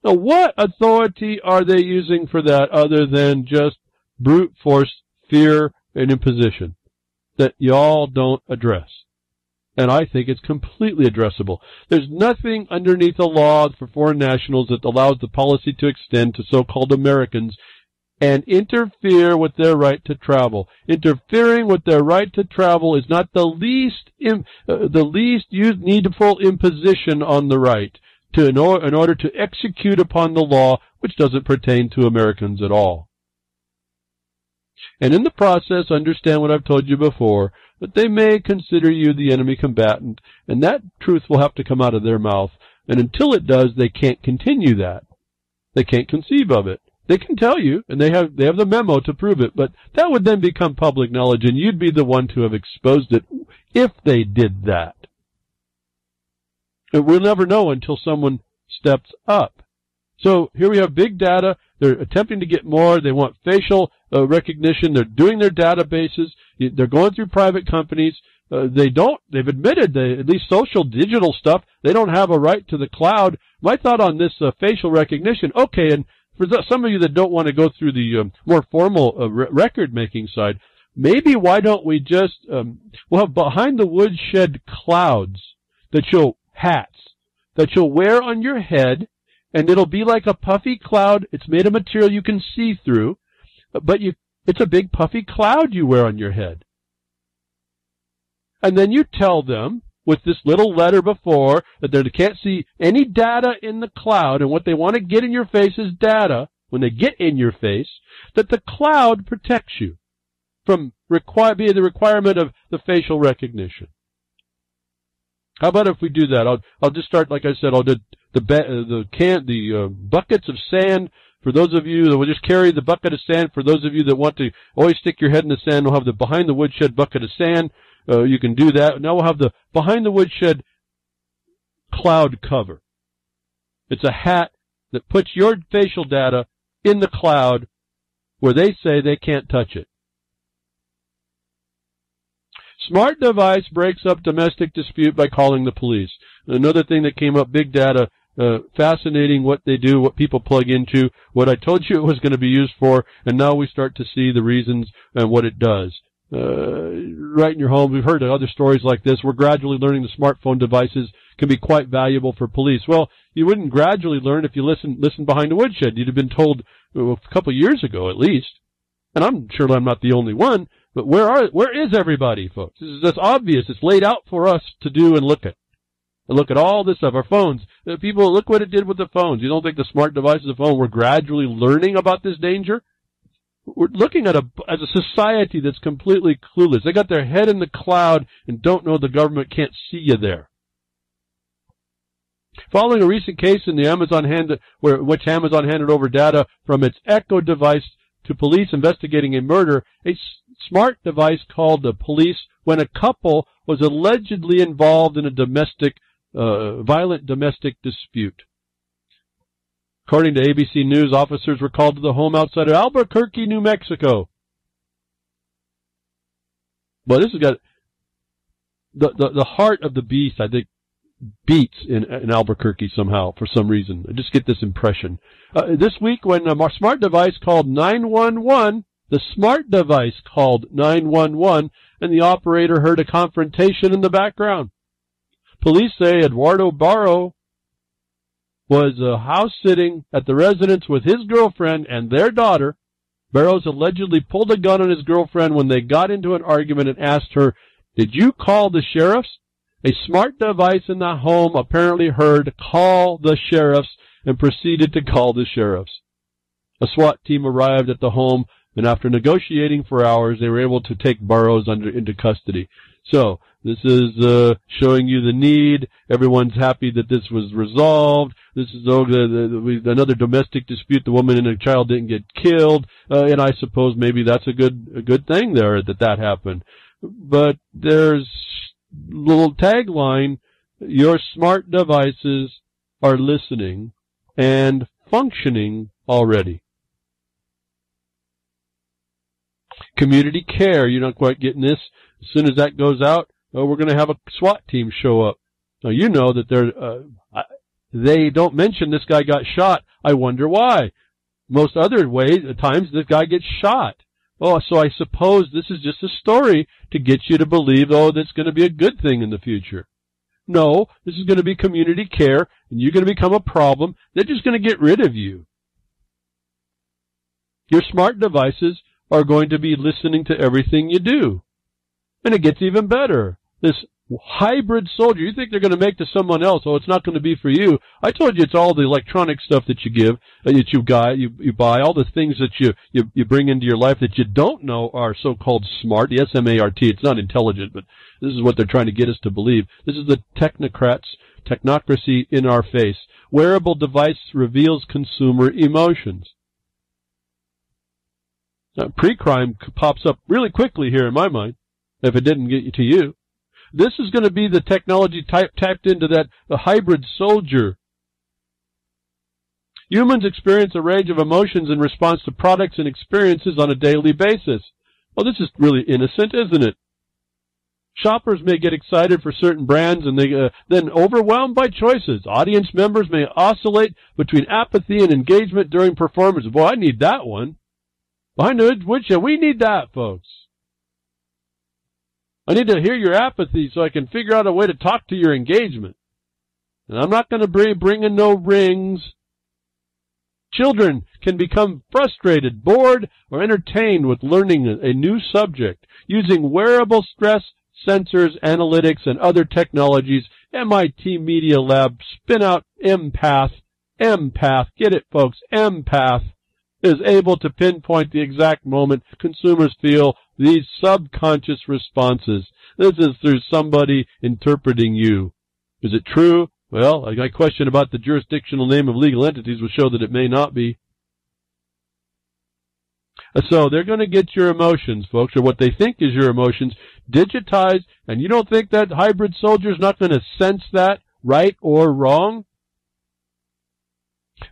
Now, what authority are they using for that other than just brute force, fear, and imposition that y'all don't address? And I think it's completely addressable. There's nothing underneath the law for foreign nationals that allows the policy to extend to so-called Americans and interfere with their right to travel. Interfering with their right to travel is not the least needful imposition on the right in order to execute upon the law, which doesn't pertain to Americans at all. And in the process, understand what I've told you before, that they may consider you the enemy combatant, and that truth will have to come out of their mouth. And until it does, they can't continue that. They can't conceive of it. They can tell you, and they have the memo to prove it, but that would then become public knowledge, and you'd be the one to have exposed it if they did that. And we'll never know until someone steps up. So here we have big data. They're attempting to get more. They want facial recognition. They're doing their databases. They're going through private companies. They've admitted at least social digital stuff, they don't have a right to the cloud. My thought on this facial recognition, okay, and for some of you that don't want to go through the more formal record-making side, maybe why don't we just, we'll have behind the woodshed clouds hats that you'll wear on your head, and it'll be like a puffy cloud. It's made of material you can see through, but it's a big puffy cloud you wear on your head. And then you tell them, with this little letter before, that they can't see any data in the cloud, and what they want to get in your face is data, when they get in your face, that the cloud protects you from the requirement of the facial recognition. How about if we do that? I'll just start, like I said, I'll do the buckets of sand. For those of you that will just carry the bucket of sand, for those of you that want to always stick your head in the sand, we'll have the behind the woodshed bucket of sand. You can do that. Now we'll have the behind the woodshed cloud cover. It's a hat that puts your facial data in the cloud where they say they can't touch it. Smart device breaks up domestic dispute by calling the police. Another thing that came up, big data, fascinating what they do, what people plug into, what I told you it was going to be used for, and now we start to see the reasons and what it does. Right in your home, we've heard other stories like this. We're gradually learning the smartphone devices can be quite valuable for police. Well, you wouldn't gradually learn if you listen behind the woodshed. You'd have been told a couple of years ago at least. And I'm sure I'm not the only one, but where is everybody, folks? That's obvious. It's laid out for us to do and look at. And look at all this stuff. Our phones. People, look what it did with the phones. You don't think the smart devices of the phone were gradually learning about this danger? We're looking at as a society that's completely clueless. They got their head in the cloud and don't know the government can't see you there. Following a recent case in the which Amazon handed over data from its Echo device to police investigating a murder, a smart device called the police when a couple was allegedly involved in a violent domestic dispute. According to ABC News, officers were called to the home outside of Albuquerque, New Mexico. But this has got the heart of the beast, I think, beats in Albuquerque somehow, for some reason. I just get this impression. This week, when a smart device called 911, the smart device called 911, and the operator heard a confrontation in the background. Police say Eduardo Barro was house-sitting at the residence with his girlfriend and their daughter. Barrows allegedly pulled a gun on his girlfriend when they got into an argument and asked her, "Did you call the sheriffs?" A smart device in the home apparently heard "call the sheriffs" and proceeded to call the sheriffs. A SWAT team arrived at the home, and after negotiating for hours, they were able to take Barrows into custody. So, this is showing you the need. Everyone's happy that this was resolved. This is another domestic dispute. The woman and the child didn't get killed, and I suppose maybe that's a good thing there that happened. But there's a little tagline: your smart devices are listening and functioning already. Community care. You're not quite getting this. As soon as that goes out, we're going to have a SWAT team show up. Now, you know that they don't mention this guy got shot. I wonder why. Most other times this guy gets shot. Oh, so I suppose this is just a story to get you to believe, that's going to be a good thing in the future. No, this is going to be community care, and you're going to become a problem. They're just going to get rid of you. Your smart devices are going to be listening to everything you do. And it gets even better. This hybrid soldier, you think they're going to make to someone else, it's not going to be for you. I told you it's all the electronic stuff that you give, that you buy, all the things that you bring into your life that you don't know are so-called smart, the S-M-A-R-T. It's not intelligent, but this is what they're trying to get us to believe. This is the technocrats, technocracy in our face. Wearable device reveals consumer emotions. Now, pre-crime pops up really quickly here in my mind, if it didn't get to you. This is going to be the technology tapped into the hybrid soldier. Humans experience a range of emotions in response to products and experiences on a daily basis. Well, this is really innocent, isn't it? Shoppers may get excited for certain brands and they then overwhelmed by choices. Audience members may oscillate between apathy and engagement during performance. Boy, I need that one. We need that, folks. I need to hear your apathy so I can figure out a way to talk to your engagement. And I'm not going to bring in no rings. Children can become frustrated, bored, or entertained with learning a new subject. Using wearable stress sensors, analytics, and other technologies, MIT Media Lab spin out Empath. Get it, folks, Empath is able to pinpoint the exact moment consumers feel these subconscious responses. This is through somebody interpreting you. Is it true? Well, my question about the jurisdictional name of legal entities will show that it may not be. So they're going to get your emotions, folks, or what they think is your emotions, digitized, and you don't think that hybrid soldier is not going to sense that, right or wrong?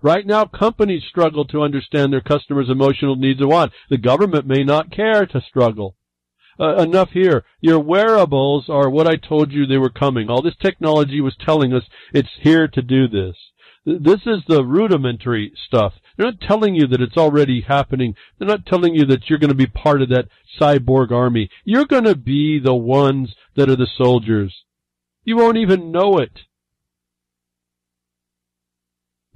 Right now, companies struggle to understand their customers' emotional needs and wants. The government may not care to struggle. Enough here. Your wearables are what I told you they were coming. All this technology was telling us it's here to do this. This is the rudimentary stuff. They're not telling you that it's already happening. They're not telling you that you're going to be part of that cyborg army. You're going to be the ones that are the soldiers. You won't even know it.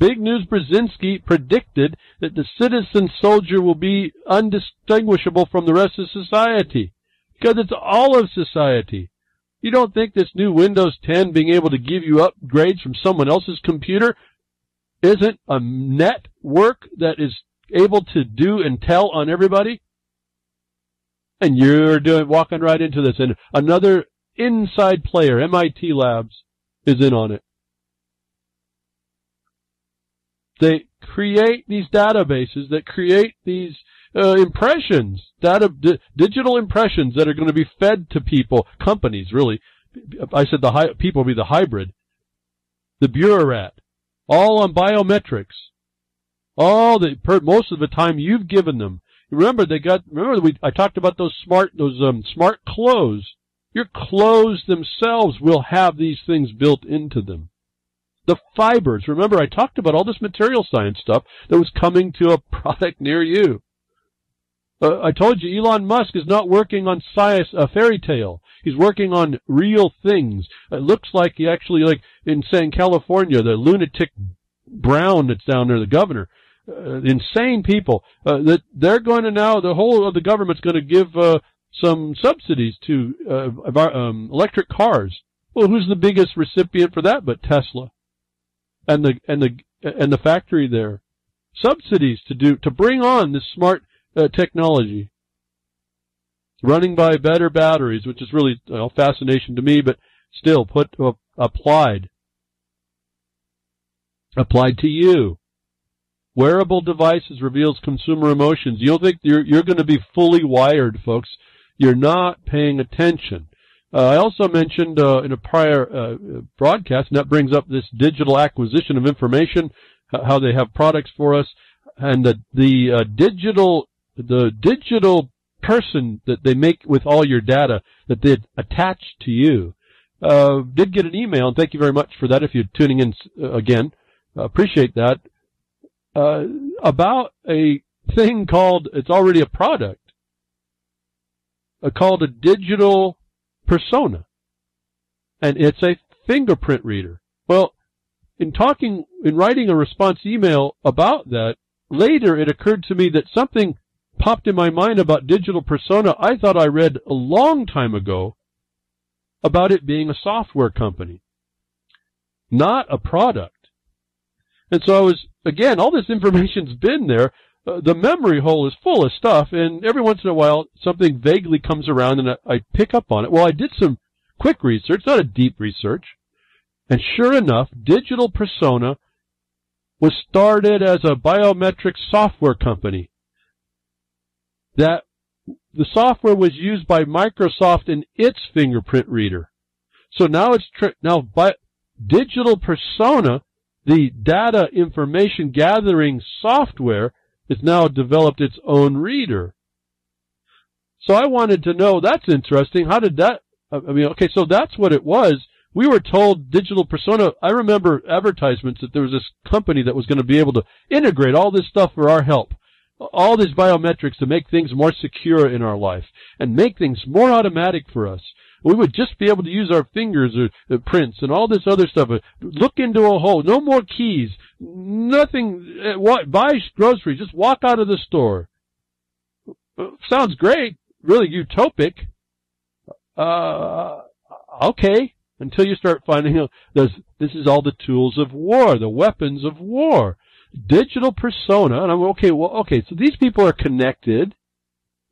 Big News Brzezinski predicted that the citizen soldier will be undistinguishable from the rest of society, because it's all of society. You don't think this new Windows 10 being able to give you upgrades from someone else's computer isn't a network that is able to do and tell on everybody? And you're walking right into this. And another inside player, MIT Labs, is in on it. They create these databases that create these impressions, digital impressions that are going to be fed to people, companies really. I said people will be the hybrid, the bureaucrat, all on biometrics. Most of the time you've given them. I talked about those smart clothes. Your clothes themselves will have these things built into them. The fibers. Remember, I talked about all this material science stuff that was coming to a product near you. I told you Elon Musk is not working on a fairy tale. He's working on real things. It looks like he actually, like in California, the lunatic Brown that's down there, the governor, insane people, that they're going to now, the whole of the government's going to give some subsidies to electric cars. Well, who's the biggest recipient for that but Tesla? And the factory there. Subsidies to bring on this smart technology. Running by better batteries, which is really fascination to me, but still applied to you. Wearable devices reveals consumer emotions. You don't think you're going to be fully wired, folks. You're not paying attention. I also mentioned in a prior broadcast, and that brings up this digital acquisition of information, how they have products for us, and the digital person that they make with all your data that they attach to you. Did get an email, and thank you very much for that if you're tuning in again. Appreciate that. About a thing called, it's already a product, called a digital persona. And it's a fingerprint reader. Well, in writing a response email about that, later it occurred to me that something popped in my mind about digital persona I thought I read a long time ago about it being a software company, not a product. And so I was, again, all this information's been there. The memory hole is full of stuff, and every once in a while something vaguely comes around and I pick up on it. Well, I did some quick research, not a deep research, and sure enough, digital persona was started as a biometric software company. That the software was used by Microsoft in its fingerprint reader. So now digital persona, the data information gathering software, has now developed its own reader. So I wanted to know, that's interesting. How did that, so that's what it was. We were told digital persona, I remember advertisements that there was this company that was going to be able to integrate all this stuff for our help. All these biometrics to make things more secure in our life and make things more automatic for us. We would just be able to use our fingers or prints and all this other stuff. Look into a hole. No more keys. Nothing. Buy groceries. Just walk out of the store. Sounds great. Really utopic. Okay. Until you start finding out this is all the tools of war, the weapons of war. Digital persona. And I'm okay, so these people are connected.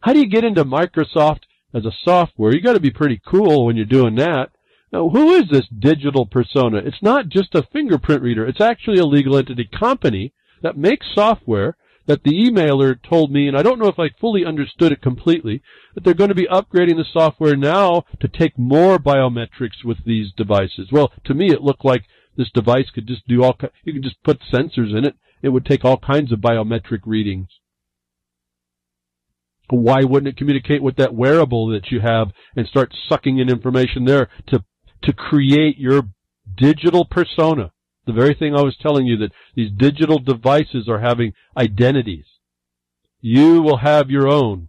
How do you get into Microsoft as a software? You got to be pretty cool when you're doing that. Now, who is this digital persona? It's not just a fingerprint reader. It's actually a legal entity company that makes software that the emailer told me, and I don't know if I fully understood it completely, that they're going to be upgrading the software now to take more biometrics with these devices. Well, to me, it looked like this device could just do you could just put sensors in it. It would take all kinds of biometric readings. Why wouldn't it communicate with that wearable that you have and start sucking in information there to create your digital persona? The very thing I was telling you, that these digital devices are having identities. You will have your own.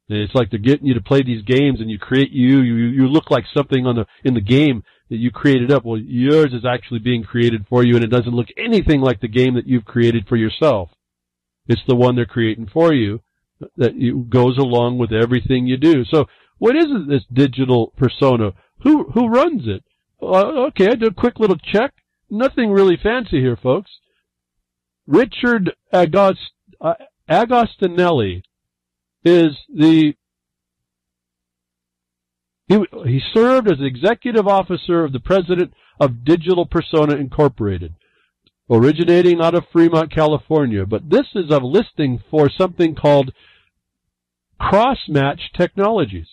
And it's like they're getting you to play these games and you create you look like something in the game, that you created up. Well, yours is actually being created for you, and it doesn't look anything like the game that you've created for yourself. It's the one they're creating for you that goes along with everything you do. So what is this digital persona? Who runs it? Okay, I did a quick little check. Nothing really fancy here, folks. Richard Agostinelli is he served as executive officer of the president of Digital Persona Incorporated, originating out of Fremont, California. But this is a listing for something called Crossmatch Technologies.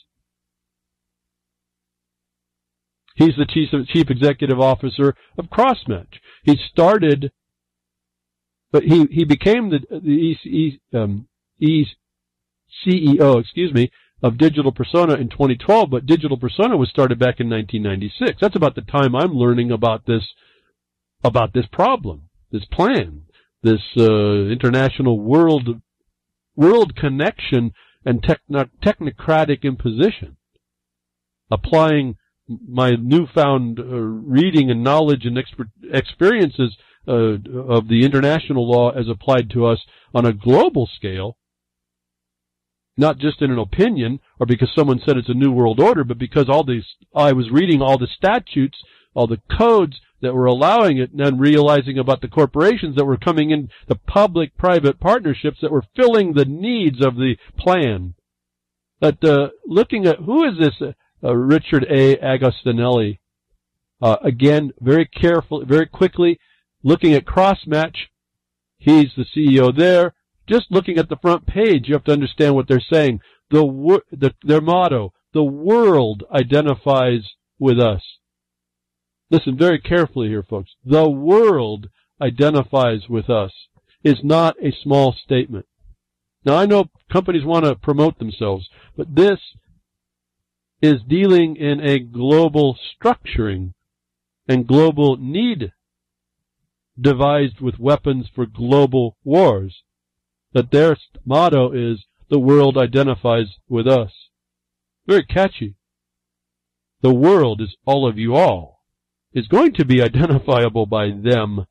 He's the chief executive officer of Crossmatch. He started, but he became the CEO, of Digital Persona in 2012, but Digital Persona was started back in 1996. That's about the time I'm learning about this problem, this plan, this international world connection and technocratic imposition. Applying my newfound reading and knowledge and experiences of the international law as applied to us on a global scale, not just in an opinion or because someone said it's a new world order, but because I was reading all the statutes, all the codes that were allowing it, and then realizing about the corporations that were coming in, the public-private partnerships that were filling the needs of the plan. But looking at who is this Richard A. Agostinelli? Again, very careful, very quickly, looking at Crossmatch, he's the CEO there. Just looking at the front page, you have to understand what they're saying. Their motto, the world identifies with us. Listen very carefully here, folks. The world identifies with us is not a small statement. Now, I know companies want to promote themselves, but this is dealing in a global structuring and global need devised with weapons for global wars. That their motto is, the world identifies with us. Very catchy. The world is all of you all. Is going to be identifiable by them.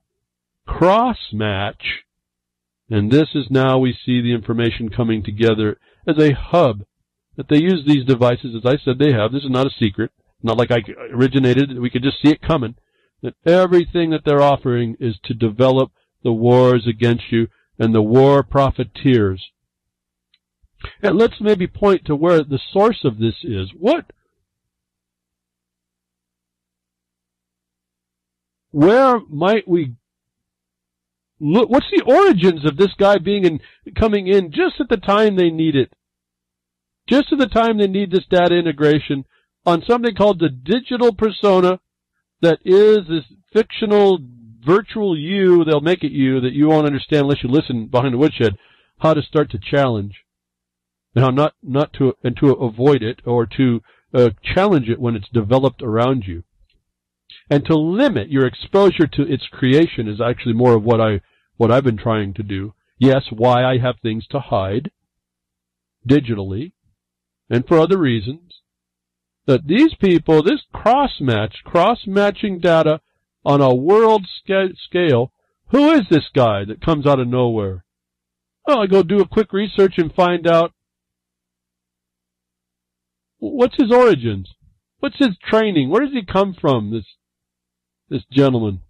Crossmatch, and this is now we see the information coming together as a hub, that they use these devices, as I said they have. This is not a secret. Not like I originated. We could just see it coming. That everything that they're offering is to develop the wars against you and the war profiteers. And let's maybe point to where the source of this is. Where might we look? What's the origins of this guy coming in just at the time they need it? Just at the time they need this data integration on something called the digital persona, that is this fictional virtual you, they'll make it you, that you won't understand unless you listen behind the woodshed, how to start to challenge. And how not to avoid it, or to challenge it when it's developed around you. And to limit your exposure to its creation is actually more of what I've been trying to do. Yes, why I have things to hide digitally, and for other reasons. That these people, this cross-matching data on a world scale, who is this guy that comes out of nowhere? Oh, I go do a quick research and find out what's his origins, what's his training, where does he come from, this gentleman?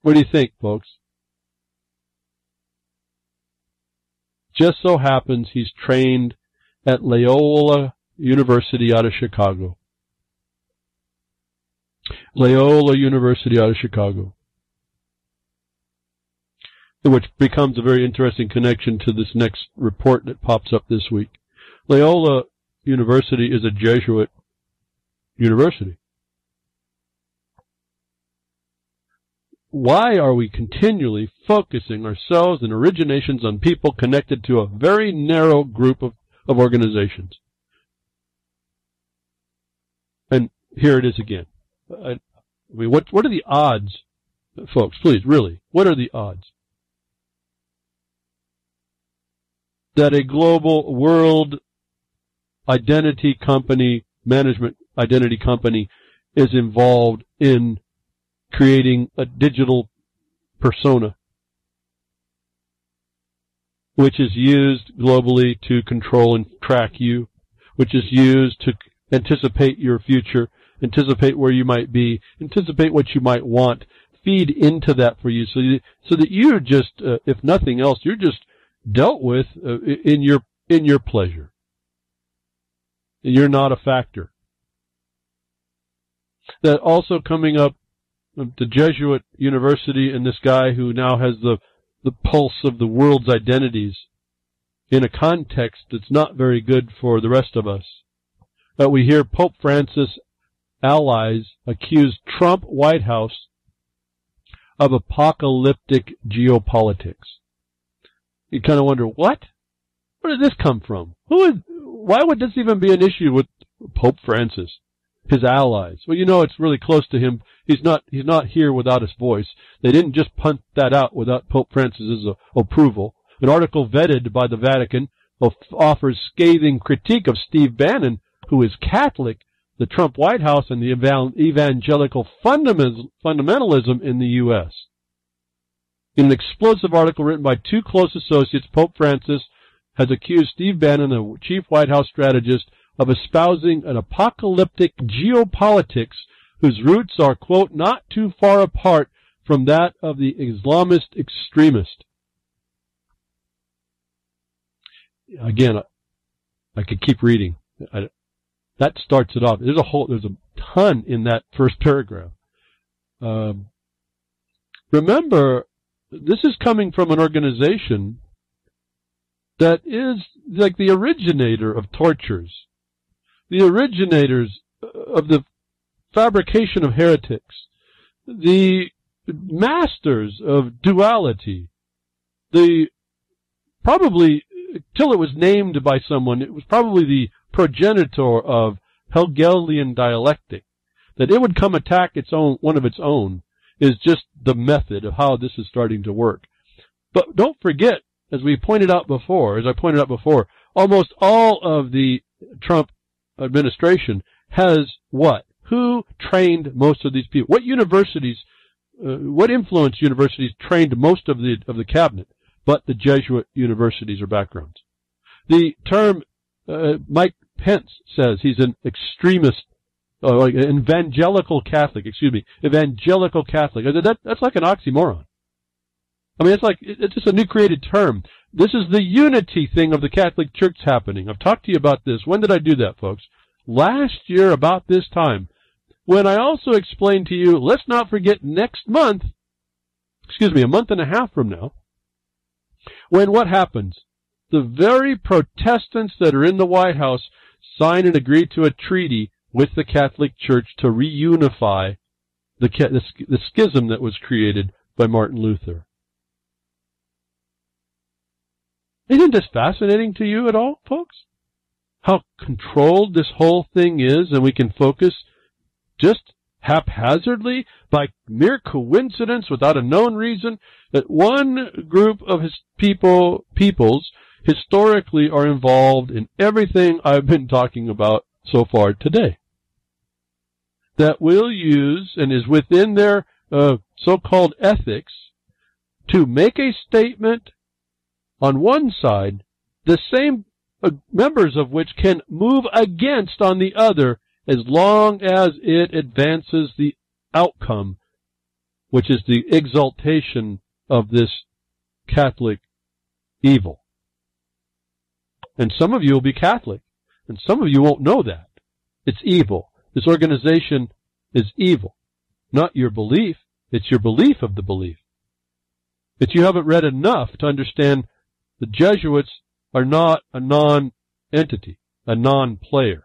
What do you think, folks? Just so happens he's trained at Loyola University out of Chicago. Loyola University out of Chicago. Which becomes a very interesting connection to this next report that pops up this week. Loyola University is a Jesuit university. Why are we continually focusing ourselves and originations on people connected to a very narrow group of organizations? And here it is again. I mean, what are the odds, folks, please, really, what are the odds that a global world identity company management identity company is involved in creating a digital persona, which is used globally to control and track you, which is used to anticipate your future, anticipate where you might be, anticipate what you might want, feed into that for you, so that you're just, if nothing else, you're just dealt with in your pleasure. You're not a factor. That also coming up, the Jesuit University and this guy who now has the pulse of the world's identities in a context that's not very good for the rest of us. We hear Pope Francis' allies accuse Trump White House of apocalyptic geopolitics. You kind of wonder, what? Where did this come from? Why would this even be an issue with Pope Francis, his allies? Well, you know, it's really close to him. He's not here without his voice. They didn't just punt that out without Pope Francis's approval. An article vetted by the Vatican offers scathing critique of Steve Bannon, who is Catholic, the Trump White House, and the evangelical fundamentalism in the U.S. In an explosive article written by two close associates, Pope Francis has accused Steve Bannon, the chief White House strategist, of espousing an apocalyptic geopolitics whose roots are, quote, not too far apart from that of the Islamist extremist. Again, I could keep reading. That starts it off. There's a ton in that first paragraph. Remember, this is coming from an organization that is like the originator of tortures, the originators of the fabrication of heretics, the masters of duality, probably, till it was named by someone, it was probably the progenitor of Hegelian dialectic. That it would come attack one of its own is just the method of how this is starting to work. But don't forget, as I pointed out before, almost all of the Trump administration has what? Who trained most of these people? What universities, what influence universities trained most of the cabinet, but the Jesuit universities or backgrounds? The term, Mike Pence says he's an extremist, like an evangelical Catholic. That's like an oxymoron. I mean, it's just a new created term. This is the unity thing of the Catholic Church happening. I've talked to you about this. When did I do that, folks? Last year, about this time, when I also explained to you, let's not forget next month, a month and a half from now, when what happens? The very Protestants that are in the White House sign and agree to a treaty with the Catholic Church to reunify the schism that was created by Martin Luther. Isn't this fascinating to you at all, folks? How controlled this whole thing is, and we can focus just haphazardly, by mere coincidence, without a known reason, that one group of his peoples historically are involved in everything I've been talking about so far today. That will use, and is within their so-called ethics, to make a statement on one side, the same members of which can move against on the other, as long as it advances the outcome, which is the exaltation of this Catholic evil. And some of you will be Catholic, and some of you won't know that. It's evil. This organization is evil. Not your belief, it's your belief of the belief. But you haven't read enough to understand the Jesuits are not a non-entity, a non-player.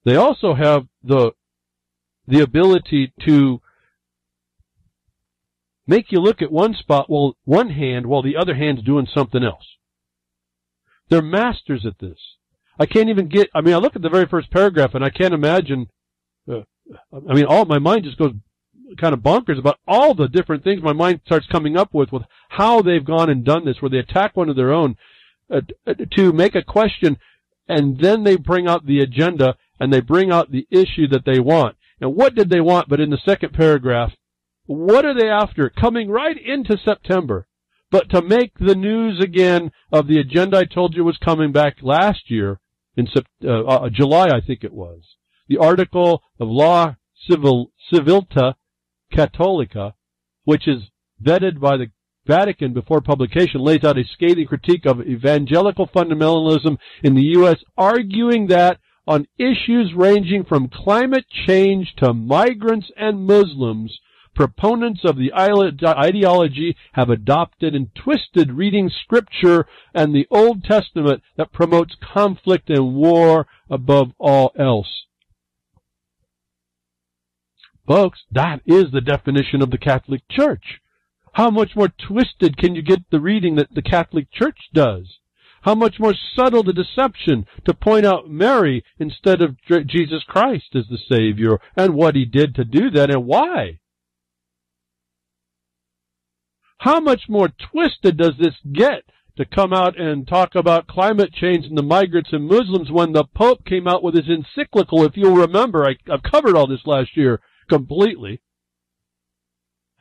They also have the ability to make you look at one hand while the other hand's doing something else. They're masters at this. I look at the very first paragraph and I can't imagine, all my mind just goes kind of bonkers about all the different things my mind starts coming up with how they've gone and done this, where they attack one of their own to make a question. and then they bring out the agenda, and they bring out the issue that they want. And what did they want? But in the second paragraph, what are they after? Coming right into September. But to make the news again of the agenda I told you was coming back last year, in July, I think it was. The article of Law Civilta Cattolica, which is vetted by the Vatican before publication, lays out a scathing critique of evangelical fundamentalism in the U.S., arguing that on issues ranging from climate change to migrants and Muslims, proponents of the ideology have adopted and twisted reading Scripture and the Old Testament that promotes conflict and war above all else. Folks, that is the definition of the Catholic Church. How much more twisted can you get the reading that the Catholic Church does? How much more subtle the deception to point out Mary instead of Jesus Christ as the Savior, and what he did to do that and why? How much more twisted does this get to come out and talk about climate change and the migrants and Muslims when the Pope came out with his encyclical? If you'll remember, I've covered all this last year completely.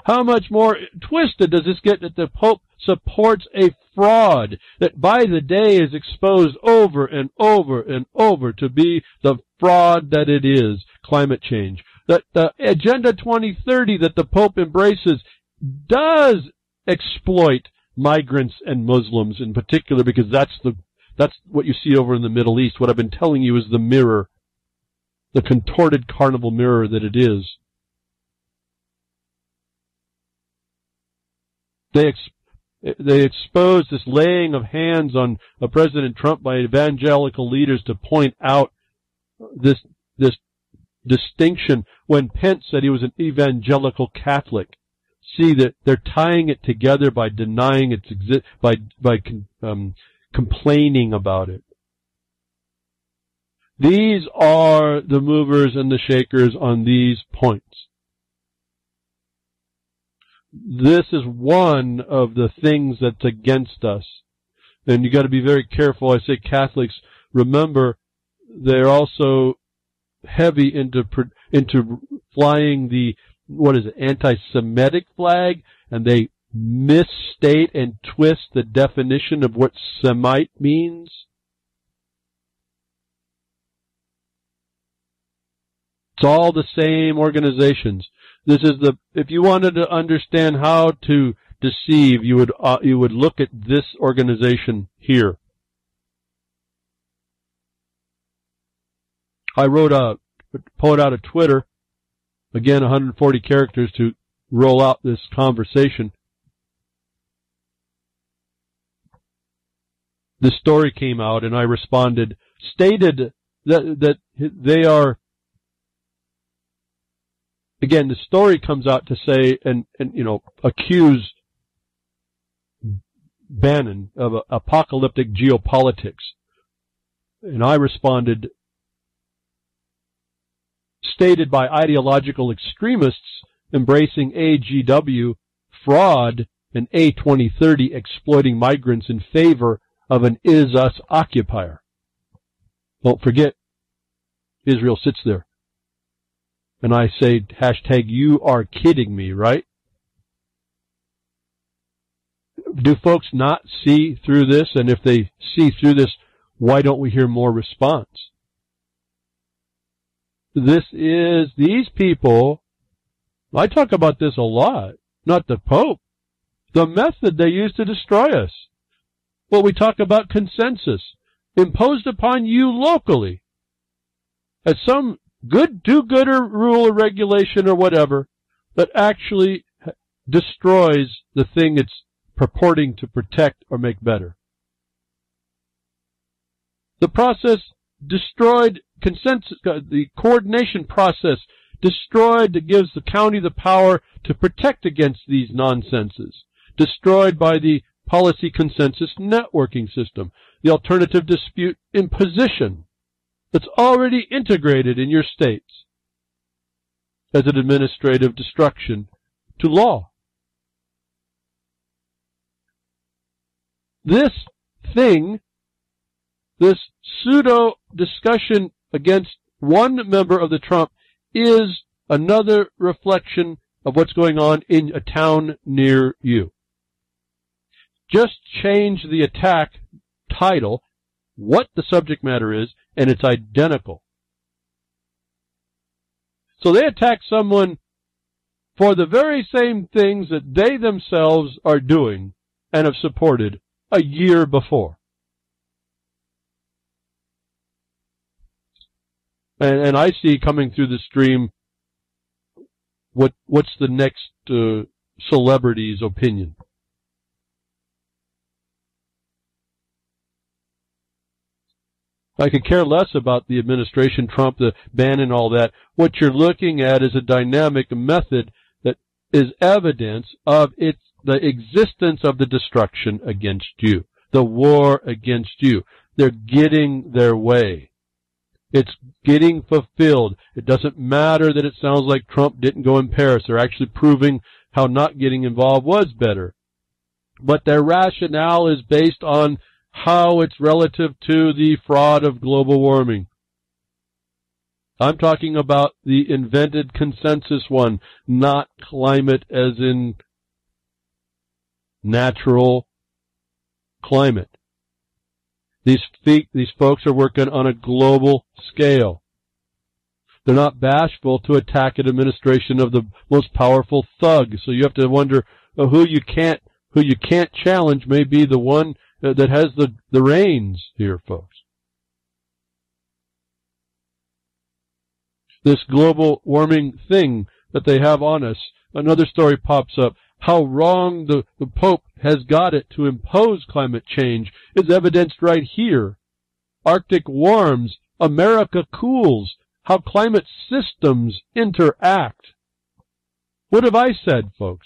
How much more twisted does this get that the Pope supports a fraud that by the day is exposed over and over and over to be the fraud that it is, climate change? That the Agenda 2030 that the Pope embraces does exploit migrants and Muslims in particular, because that's what you see over in the Middle East. What I've been telling you is the mirror, the contorted carnival mirror that it is. They expose this laying of hands on President Trump by evangelical leaders to point out this distinction when Pence said he was an evangelical Catholic. See that they're tying it together by denying its complaining about it. These are the movers and the shakers on these points. This is one of the things that's against us. And you got to be very careful. I say Catholics, remember, they're also heavy into flying the, anti-Semitic flag, and they misstate and twist the definition of what Semite means. It's all the same organizations. This is if you wanted to understand how to deceive, you would look at this organization here. I pulled out a Twitter, again 140 characters to roll out this conversation. The story came out and I responded, stated that they are. Again, the story comes out to say and accuse Bannon of apocalyptic geopolitics. And I responded, stated by ideological extremists embracing AGW, fraud, and A2030 exploiting migrants in favor of an is-us occupier. Don't forget, Israel sits there. And I say, hashtag, you are kidding me, right? Do folks not see through this? And if they see through this, why don't we hear more response? These people, I talk about this a lot, not the Pope, the method they use to destroy us. Well, we talk about consensus imposed upon you locally as some good do-gooder rule or regulation or whatever that actually destroys the thing it's purporting to protect or make better. The process destroyed consensus, the coordination process destroyed that gives the county the power to protect against these nonsenses, destroyed by the policy consensus networking system, the alternative dispute imposition that's already integrated in your states as an administrative destruction to law. This thing this pseudo discussion against one member of the Trump is another reflection of what's going on in a town near you. Just change the attack title, what the subject matter is, and it's identical. So they attack someone for the very same things that they themselves are doing and have supported a year before. And I see coming through the stream what's the next celebrity's opinion. I could care less about the administration, Trump, the ban and all that. What you're looking at is a dynamic method that is evidence of the existence of the destruction against you, the war against you. They're getting their way. It's getting fulfilled. It doesn't matter that it sounds like Trump didn't go in Paris. They're actually proving how not getting involved was better. But their rationale is based on how it's relative to the fraud of global warming. I'm talking about the invented consensus one, not climate as in natural climate. These folks are working on a global scale. They're not bashful to attack an administration of the most powerful thug. So you have to wonder who you can't challenge may be the one that has the reins here, folks. This global warming thing that they have on us, another story pops up. How wrong the Pope has got it to impose climate change is evidenced right here. Arctic warms, America cools, how climate systems interact. What have I said, folks?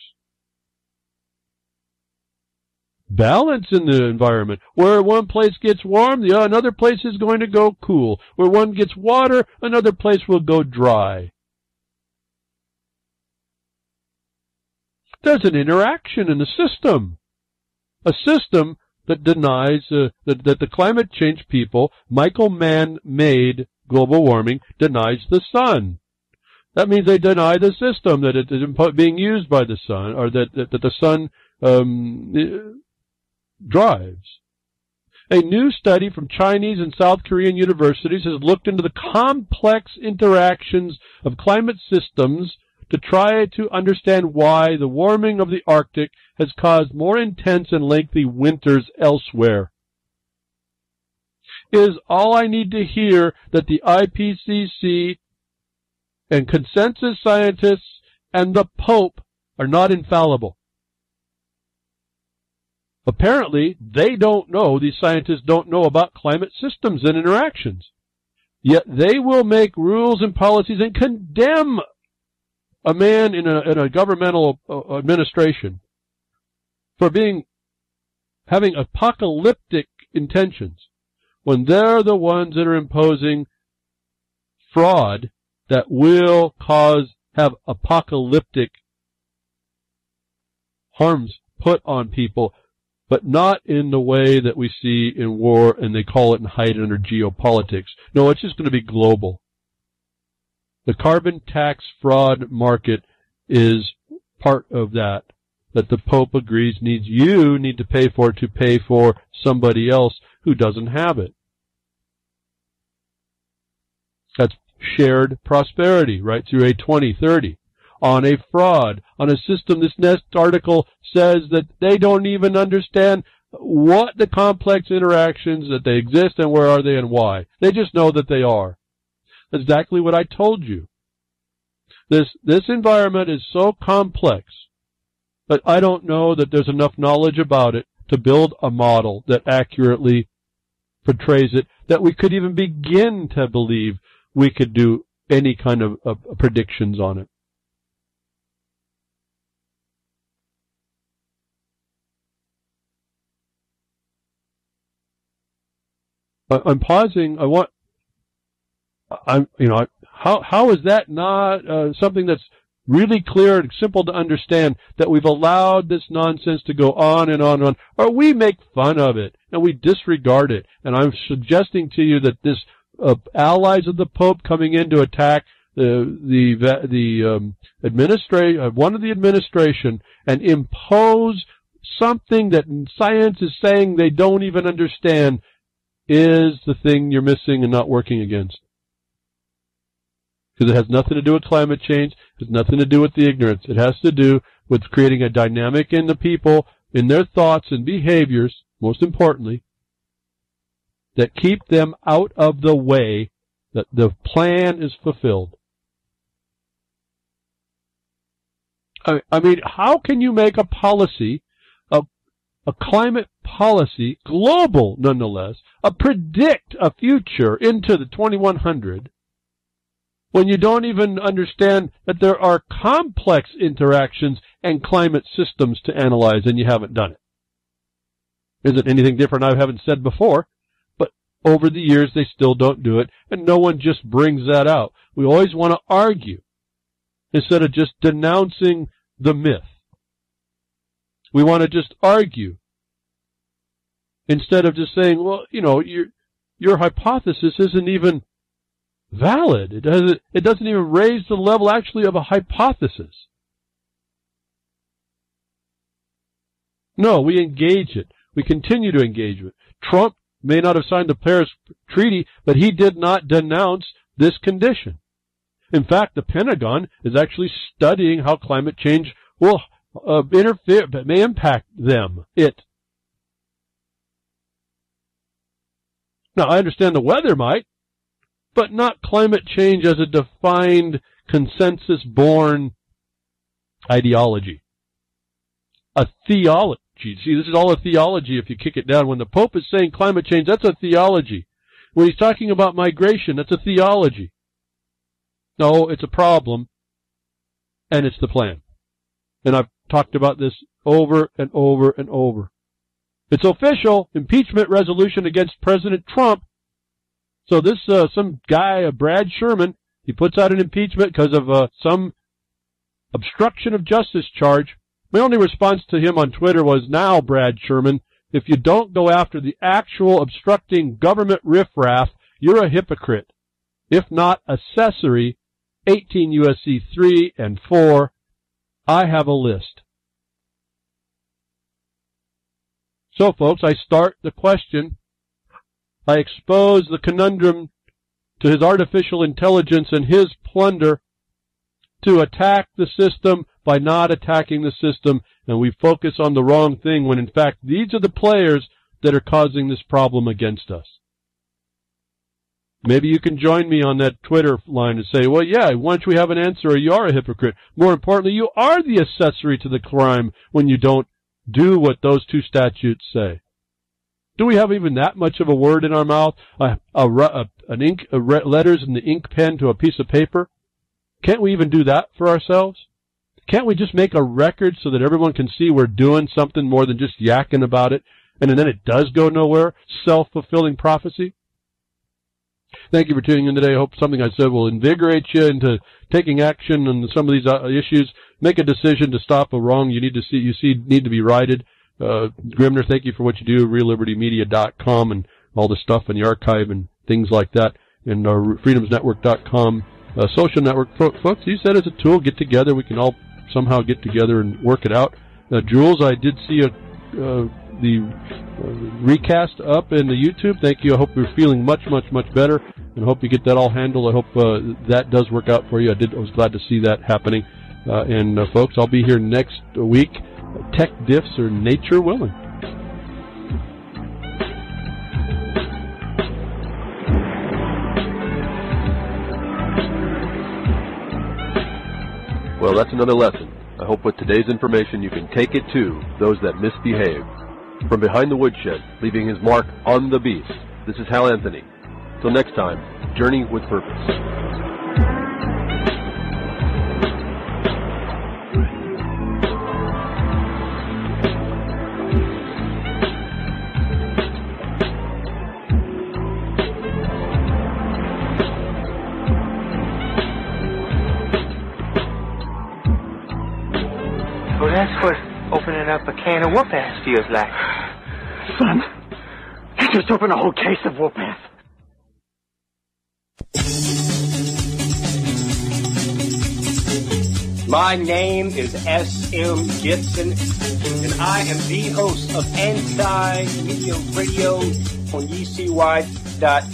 Balance in the environment. Where one place gets warm, another place is going to go cool. Where one gets water, another place will go dry. There's an interaction in the system. A system that denies that the climate change people, Michael man-made global warming, denies the sun. That means they deny the system, that it is being used by the sun, or that the sun drives. A new study from Chinese and South Korean universities has looked into the complex interactions of climate systems to try to understand why the warming of the Arctic has caused more intense and lengthy winters elsewhere. Is all I need to hear that the IPCC and consensus scientists and the Pope are not infallible? Apparently, they don't know, these scientists don't know about climate systems and interactions. Yet they will make rules and policies and condemn a man in a governmental administration for having apocalyptic intentions when they're the ones that are imposing fraud that will have apocalyptic harms put on people, but not in the way that we see in war, and they call it and hide it under geopolitics. No, it's just going to be global. The carbon tax fraud market is part of that the Pope agrees you need to pay for somebody else who doesn't have it. That's shared prosperity right through a 2030. On a fraud, on a system, this next article says that they don't even understand what the complex interactions that they exist and where are they and why. They just know that they are. Exactly what I told you. This environment is so complex that I don't know that there's enough knowledge about it to build a model that accurately portrays it, that we could even begin to believe we could do any kind of predictions on it. I'm pausing. How is that not something that's really clear and simple to understand that we've allowed this nonsense to go on and on and on, or we make fun of it and we disregard it. And I'm suggesting to you that this allies of the Pope coming in to attack one of the administration and impose something that science is saying they don't even understand is the thing you're missing and not working against. Because it has nothing to do with climate change, it has nothing to do with the ignorance. It has to do with creating a dynamic in the people, in their thoughts and behaviors, most importantly, that keep them out of the way that the plan is fulfilled. I mean, how can you make a policy, a climate policy, global nonetheless, predict a future into the 2100 when you don't even understand that there are complex interactions and climate systems to analyze and you haven't done it? Isn't anything different I haven't said before, but over the years they still don't do it, and no one just brings that out. We always want to argue instead of just denouncing the myth. We want to just argue instead of just saying, well, you know, your hypothesis isn't even valid. It doesn't even raise the level actually of a hypothesis. No, we engage it. We continue to engage it. Trump may not have signed the Paris Treaty, but he did not denounce this condition. In fact, the Pentagon is actually studying how climate change will interfere, but may impact them. Now, I understand the weather might, but not climate change as a defined, consensus-born ideology. A theology. See, this is all a theology if you kick it down. When the Pope is saying climate change, that's a theology. When he's talking about migration, that's a theology. No, it's a problem, and it's the plan. And I've talked about this over and over and over. It's official impeachment resolution against President Trump. So this, some guy, Brad Sherman, he puts out an impeachment because of some obstruction of justice charge. My only response to him on Twitter was, now, Brad Sherman, if you don't go after the actual obstructing government riffraff, you're a hypocrite. If not accessory, 18 U.S.C. 3 and 4, I have a list. So, folks, I start the question. I expose the conundrum to his artificial intelligence and his plunder to attack the system by not attacking the system, and we focus on the wrong thing when, in fact, these are the players that are causing this problem against us. Maybe you can join me on that Twitter line and say, well, yeah, once we have an answer, you are a hypocrite. More importantly, you are the accessory to the crime when you don't do what those two statutes say. Do we have even that much of a word in our mouth? Letters in the ink pen to a piece of paper? Can't we even do that for ourselves? Can't we just make a record so that everyone can see we're doing something more than just yakking about it, and then it does go nowhere? Self-fulfilling prophecy? Thank you for tuning in today. I hope something I said will invigorate you into taking action on some of these issues. Make a decision to stop a wrong you need to be righted. Grimner, thank you for what you do. RealLibertyMedia.com and all the stuff in the archive and things like that. And FreedomsNetwork.com social network. Folks, you said as a tool, get together. We can all somehow get together and work it out. Jules, I did see the recast up in the YouTube. Thank you. I hope you're feeling much, much, much better, and hope you get that all handled. I hope that does work out for you. I was glad to see that happening. And folks, I'll be here next week. Tech diffs or nature willing. Well, that's another lesson. I hope with today's information you can take it to those that misbehave. From behind the woodshed, leaving his mark on the beast, this is Hal Anthony. Till next time, journey with purpose. opening up a can of whoop-ass feels like. Son, you just opened a whole case of whoop-ass. My name is S.M. Gibson, and I am the host of Anti-Media Radio on UCY.TV.